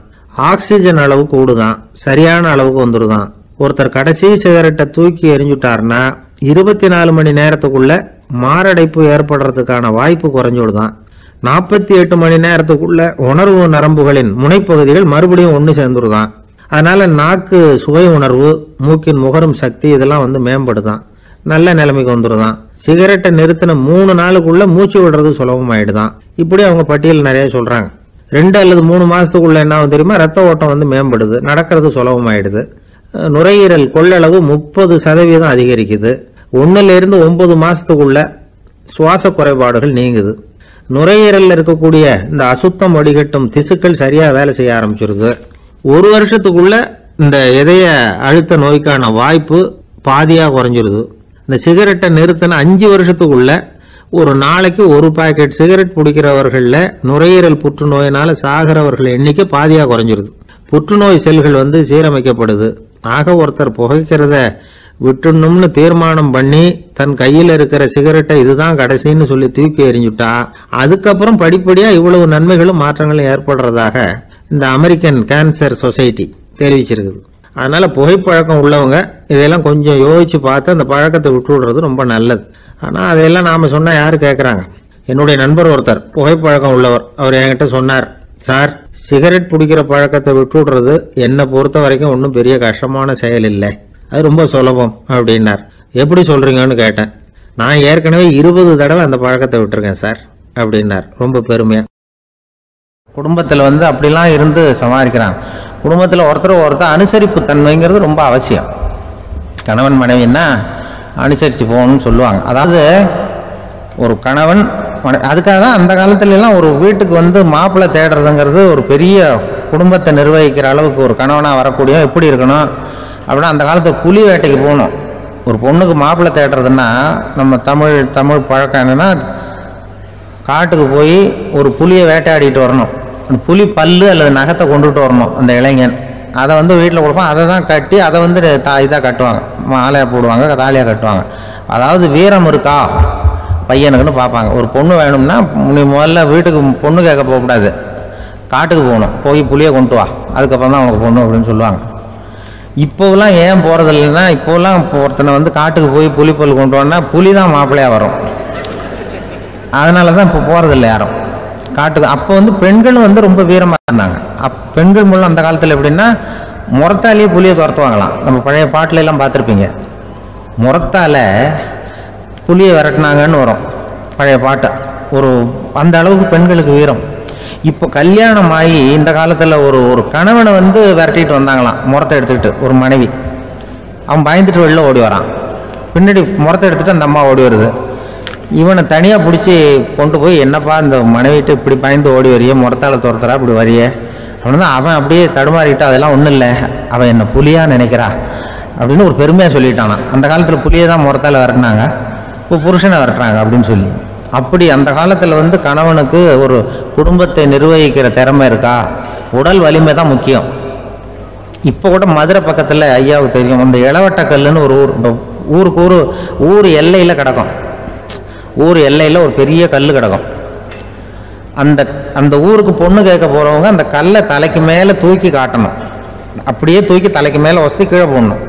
ஆக்சிஜன் அளவு கூடுதான். சரியான அளவுக்கு வந்துருதான். ஒருத்தர் கடைசி சிகரெட்டை தூக்கி எறிஞ்சுட்டாருன்னா 24 மணி நேரத்துக்குள்ள மாரடைப்பு ஏற்படுறதுக்கான வாய்ப்பு குறைஞ்சுடுதான். 48 மணி நேரத்துக்குள்ள உணர்வு நரம்புகளின் முனைப்பகுதிகள் மறுபடியும் ஒன்று சேர்ந்துருதான். அதனால நாக்கு சுவை உணர்வு, மூக்கின் முகரும் சக்தி இதெல்லாம் வந்து மேம்படுதான், நல்ல நிலைமைக்கு வந்துடுதான். சிகரெட்டை நிறுத்தின 3 நாளுக்குள்ள மூச்சு விடுறது சுலபமாயிடுதான். இப்படி அவங்க பட்டியல் நிறைய சொல்றாங்க. 2 அல்லது 3 மாசத்துக்குள்ள என்ன ஆகும் தெரியுமா, ரத்த ஓட்டம் வந்து மேம்படுது, நடக்கிறது சுலபமாயிடுது. நுரையீரல் கொள்ளளவு 30% அதிகரிக்குது. 1லிருந்து 9 மாசத்துக்குள்ள சுவாச குறைபாடுகள் நீங்குது. நுரையீரல்ல இருக்கக்கூடிய இந்த அசுத்தம் வடிகட்டும் திசுக்கள் சரியா வேலை செய்ய ஆரம்பிச்சிருது. 1 வருஷத்துக்குள்ள இந்த இதய அழுத்த நோய்க்கான வாய்ப்பு பாதியா குறைஞ்சிருது. இந்த சிகரெட்டை நிறுத்தின 5 வருஷத்துக்குள்ள ஒரு நாளைக்கு 1 பாக்கெட் சிகரெட் பிடிக்கிறவர்கள்ல நுரையீரல் புற்றுநோயினால சாகிறவர்கள் எண்ணிக்கை பாதியா குறைஞ்சிருது. புற்றுநோய் செல்கள் வந்து சீரமைக்கப்படுது. ஆக ஒருத்தர் புகைக்கிறத விட்டுணும்னு தீர்மானம் பண்ணி தன் கையில் இருக்கிற சிகரெட்டை இதுதான் கடைசின்னு சொல்லி தூக்கி எறிஞ்சுட்டா அதுக்கப்புறம் படிப்படியா இவ்வளவு நன்மைகளும் மாற்றங்களும் ஏற்படுறதாக இந்த அமெரிக்கன் கேன்சர் சொசைட்டி தெரிவிச்சிருக்குது. அதனால புகைப்பழக்கம் உள்ளவங்க இதெல்லாம் கொஞ்சம் யோசிச்சு பார்த்து அந்த பழக்கத்தை விட்டு விடுறது ரொம்ப நல்லது. ஆனா அதையெல்லாம் நாம சொன்னா யாரு கேட்கறாங்க. என்னுடைய நண்பர் ஒருத்தர் புகைப்பழக்கம் உள்ளவர், அவர் என்கிட்ட சொன்னார், சார் சிகரெட் பிடிக்கிற பழக்கத்தை விட்டு விடுறது என்னை பொறுத்த வரைக்கும் ஒன்றும் பெரிய கஷ்டமான செயல் இல்லை, அது ரொம்ப சுலபம் அப்படின்னார். எப்படி சொல்றீங்கன்னு கேட்டேன். நான் ஏற்கனவே 20 தடவை அந்த பழக்கத்தை விட்டுருக்கேன் சார் அப்படின்னார் ரொம்ப பெருமையா. குடும்பத்தில் வந்து அப்படிலாம் இருந்து சமாளிக்கிறாங்க. குடும்பத்தில் ஒருத்தர் அனுசரிப்பு தன்மைங்கிறது ரொம்ப அவசியம். கணவன் மனைவின்னா அனுசரித்து போகணும்னு சொல்லுவாங்க. அதாவது ஒரு கணவன் அதுக்காக தான் அந்த காலத்துல எல்லாம் ஒரு வீட்டுக்கு வந்து மாப்பிள்ளை தேடுறதுங்கிறது ஒரு பெரிய குடும்பத்தை நிர்வகிக்கிற அளவுக்கு ஒரு கணவனாக வரக்கூடிய எப்படி இருக்கணும் அப்படின்னா, அந்த காலத்தில் புலி வேட்டைக்கு போகணும். ஒரு பொண்ணுக்கு மாப்பிள்ளை தேடுறதுன்னா நம்ம தமிழ் பழக்கம் என்னன்னா, காட்டுக்கு போய் ஒரு புலியை வேட்டையாடிட்டு வரணும். அந்த புலி பல்லு அல்லது நகத்தை கொண்டுட்டு வரணும் அந்த இளைஞன். அதை வந்து வீட்டில் கொடுப்பான். அதை தான் கட்டி அதை வந்து இதாக கட்டுவாங்க, மாலையாக போடுவாங்க, தாலியாக கட்டுவாங்க. அதாவது வீரம் இருக்கா பையனுக்குன்னு பார்ப்பாங்க. ஒரு பொண்ணு வேணும்னா நீ முதல்ல வீட்டுக்கு பொண்ணு கேட்க போகக்கூடாது, காட்டுக்கு போகணும், போய் புளியை கொண்டு வா, அதுக்கப்புறம் தான் உனக்கு பொண்ணு அப்படின்னு சொல்லுவாங்க. இப்போலாம் ஏன் போகிறது இல்லைன்னா, இப்போலாம் ஒருத்தனை வந்து காட்டுக்கு போய் புலிப்பல் கொண்டு வான்னா புலி தான் மாப்பிள்ளையாக வரும். அதனால தான் இப்போ போகிறதில்ல யாரும் காட்டுக்கு. அப்போ வந்து பெண்களும் வந்து ரொம்ப வீரமாக இருந்தாங்க. பெண்கள் மூலம் அந்த காலத்தில் எப்படின்னா, முறத்தாலேயே புலியை துரத்துவாங்களாம். நம்ம பழைய பாட்டில எல்லாம் பார்த்துருப்பீங்க, முறத்தால் புலியை விரட்டினாங்கன்னு வரும் பழைய பாட்டை. ஒரு அந்த அளவுக்கு பெண்களுக்கு வீரம். இப்போ கல்யாணம் ஆகி இந்த காலத்தில் ஒரு கணவனை வந்து விரட்டிட்டு வந்தாங்களாம் முறத்தை எடுத்துக்கிட்டு. ஒரு மனைவி அவன் பயந்துட்டு வெளில ஓடி வரான், பின்னாடி முறத்தை எடுத்துகிட்டு அந்த அம்மா ஓடி வருது. இவனை தனியாக பிடிச்சி கொண்டு போய், என்னப்பா இந்த மனைவிட்டு இப்படி பயந்து ஓடி வரையே, முறத்தால் துரத்துறா இப்படி வரையே அப்படின்னு தான் அவன் அப்படியே தடுமாறிட்டு, அதெல்லாம் ஒன்றும் இல்லை, அவன் என்ன புலியாக நினைக்கிறா அப்படின்னு ஒரு பெருமையாக சொல்லிட்டானான். அந்த காலத்தில் புலியை தான் முறத்தால் விரட்டினாங்க, இப்போ புருஷனை விரட்டுறாங்க அப்படின்னு சொல்லி. அப்படி அந்த காலத்தில் வந்து கணவனுக்கு ஒரு குடும்பத்தை நிர்வகிக்கிற திறமை இருக்கா, உடல் வலிமை தான் முக்கியம். இப்போ கூட மதுரை பக்கத்தில் ஐயாவுக்கு தெரியும், அந்த இளவட்டக்கல்லுன்னு ஒரு ஊருக்கு ஊர் எல்லையில் கிடக்கும். ஊர் எல்லையில் ஒரு பெரிய கல் கிடக்கும். அந்த ஊருக்கு பொண்ணு கேட்க போகிறவங்க அந்த கல்லை தலைக்கு மேலே தூக்கி காட்டணும், அப்படியே தூக்கி தலைக்கு மேலே வசதி கீழே போடணும்.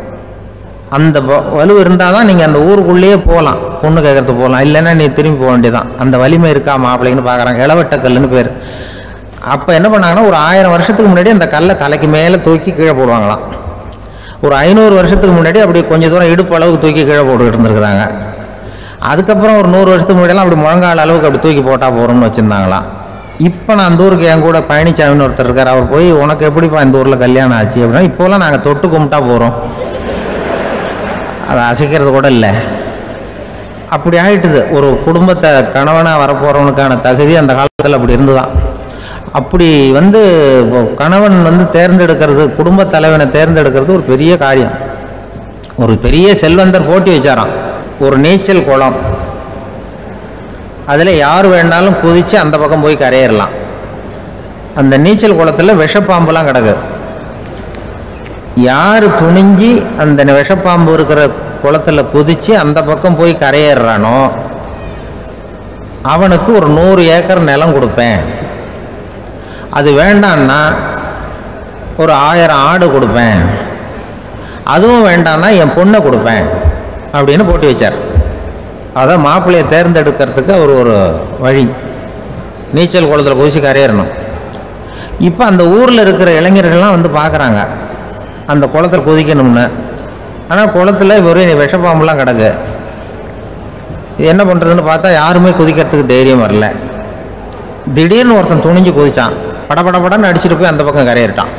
அந்த வலு இருந்தால் தான் நீங்கள் அந்த ஊருக்குள்ளேயே போகலாம், பொண்ணு கேட்கறதுக்கு போகலாம். இல்லைன்னா நீ திரும்பி போக வேண்டியதான். அந்த வலிமை இருக்கா மாப்பிள்ளைன்னு பார்க்குறாங்க. இளவட்டக்கல்லுன்னு பேர். அப்போ என்ன பண்ணாங்கன்னா, ஒரு 1000 வருஷத்துக்கு முன்னாடி அந்த கல்லை தலைக்கு மேலே தூக்கி கீழே போடுவாங்களாம். ஒரு 500 வருஷத்துக்கு முன்னாடி அப்படி கொஞ்சம் தூரம் இடுப்பு அளவுக்கு தூக்கி கீழே போட்டுக்கிட்டு இருந்துருக்குறாங்க. அதுக்கப்புறம் ஒரு 100 வருஷத்துக்கு முன்னாடியெல்லாம் அப்படி முழங்கால அளவுக்கு அப்படி தூக்கி போட்டால் போகிறோம்னு வச்சுருந்தாங்களாம். இப்போ நான் அந்த ஊருக்கு என் கூட பழனிசாமின்னு ஒருத்தர் இருக்கார். அவர் போய், உனக்கு எப்படிப்பா இந்த ஊரில் கல்யாணம் ஆச்சு அப்படின்னா, இப்போலாம் நாங்கள் தொட்டு கும்பிட்டா போகிறோம், அதை அசைக்கிறது கூட இல்லை. அப்படி ஆகிட்டுது. ஒரு குடும்பத்தை கணவனாக வரப்போகிறவனுக்கான தகுதி அந்த காலத்தில் அப்படி இருந்துதான். அப்படி வந்து கணவன் வந்து தேர்ந்தெடுக்கிறது, குடும்ப தலைவனை தேர்ந்தெடுக்கிறது ஒரு பெரிய காரியம். ஒரு பெரிய செல்வந்தர் போட்டி வச்சாராம், ஒரு நீச்சல் குளம், அதில் யார் வேணாலும் குதித்து அந்த பக்கம் போய் கரையேறலாம். அந்த நீச்சல் குளத்தில் விஷப்பாம்புலாம் கிடக்கு. யார் துணிஞ்சி அந்த விஷப்பாம்பு இருக்கிற குளத்தில் குதித்து அந்த பக்கம் போய் கரையேறானோ அவனுக்கு ஒரு 100 ஏக்கர் நிலம் கொடுப்பேன், அது வேண்டான்னா ஒரு 1000 ஆடு கொடுப்பேன், அதுவும் வேண்டான்னா என் பொண்ணை கொடுப்பேன் அப்படின்னு போட்டி வச்சார். அதான் மாப்பிள்ளையை தேர்ந்தெடுக்கிறதுக்கு அவர் ஒரு வழி, நீச்சல் குளத்தில் குதிச்சு கரையேறணும். இப்போ அந்த ஊரில் இருக்கிற இளைஞர்கள்லாம் வந்து பார்க்குறாங்க, அந்த குளத்தில் குதிக்கணும்னு. ஆனால் குளத்தில் ஒரே விஷப்பாம்புலாம் கிடக்கு. என்ன பண்ணுறதுன்னு பார்த்தா யாருமே குதிக்கிறதுக்கு தைரியம் வரல. திடீர்னு ஒருத்தன் துணிஞ்சு குதிச்சான். படபடன்னு அடிச்சுட்டு போய் அந்த பக்கம் கரையிட்டான்.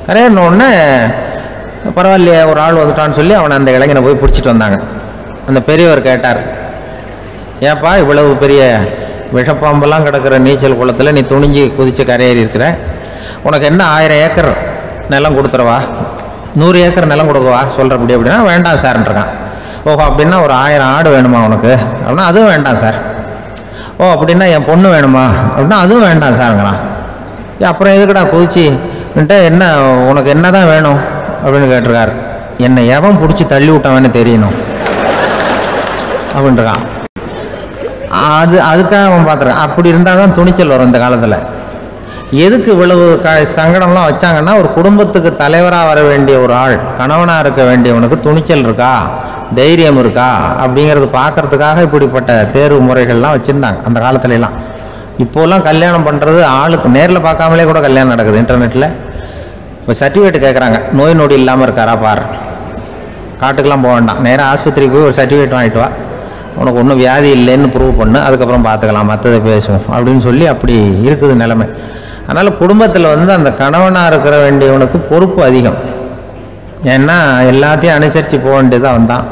கரையிறோடனே பரவாயில்லையே ஒரு ஆள் வந்துட்டான்னு சொல்லி அவனை அந்த இளைஞனை போய் பிடிச்சிட்டு வந்தாங்க. அந்த பெரியவர் கேட்டார், ஏப்பா இவ்வளவு பெரிய விஷப்பாம்பெல்லாம் கிடக்கிற நீச்சல் குளத்தில் நீ துணிஞ்சு குதித்து கரையேறி இருக்கிற, உனக்கு என்ன 1000 ஏக்கர் நிலம் கொடுத்துருவா, 100 ஏக்கர் நிலம் கொடுக்கவா சொல்கிறபடி அப்படின்னா வேண்டாம் சார்ன்றான். ஓஹோ அப்படின்னா ஒரு 1000 ஆடு வேணுமா உனக்கு அப்படின்னா அதுவும் வேண்டாம் சார். ஓ அப்படின்னா என் பொண்ணு வேணுமா அப்படின்னா அதுவும் வேண்டாம் சாருங்கிறான். அப்புறம் எதுக்குடா குதிச்சுன்ட்டு என்ன உனக்கு என்ன தான் வேணும் அப்படின்னு கேட்டிருக்காரு. என்னை எவன் பிடிச்சி தள்ளி விட்டவன்னு தெரியணும் அப்படின்றான். அதுக்காக அவன் பார்த்துருக்கான். அப்படி இருந்தால் தான் துணிச்சல் வரும் இந்த காலத்தில். எதுக்கு இவ்வளவு சங்கடம்லாம் வச்சாங்கன்னா, ஒரு குடும்பத்துக்கு தலைவராக வர வேண்டிய ஒரு ஆள், கணவனாக இருக்க வேண்டியவனுக்கு துணிச்சல் இருக்கா, தைரியம் இருக்கா அப்படிங்கிறது பார்க்கறதுக்காக இப்படிப்பட்ட தேர்வு முறைகள்லாம் வச்சுருந்தாங்க அந்த காலத்துலலாம். இப்போலாம் கல்யாணம் பண்ணுறது ஆளுக்கு நேரில் பார்க்காமலே கூட கல்யாணம் நடக்குது இன்டர்நெட்டில். இப்போ சர்டிஃபிகேட் கேட்குறாங்க, நோய் நொடி இல்லாமல் இருக்காரா பார், காட்டுக்கெலாம் போக வேண்டாம், நேராக ஆஸ்பத்திரிக்கு போய் ஒரு சர்டிஃபிகேட் வாங்கிட்டு வா, உனக்கு ஒன்றும் வியாதி இல்லைன்னு ப்ரூவ் பண்ணு, அதுக்கப்புறம் பார்த்துக்கலாம், மற்றதை பேசுவோம் அப்படின்னு சொல்லி அப்படி இருக்குது நிலைமை. அதனால் குடும்பத்தில் அந்த கணவனாக இருக்கிற வேண்டியவனுக்கு பொறுப்பு அதிகம். ஏன்னா எல்லாத்தையும் அனுசரித்து போக வேண்டியது அவன் தான்.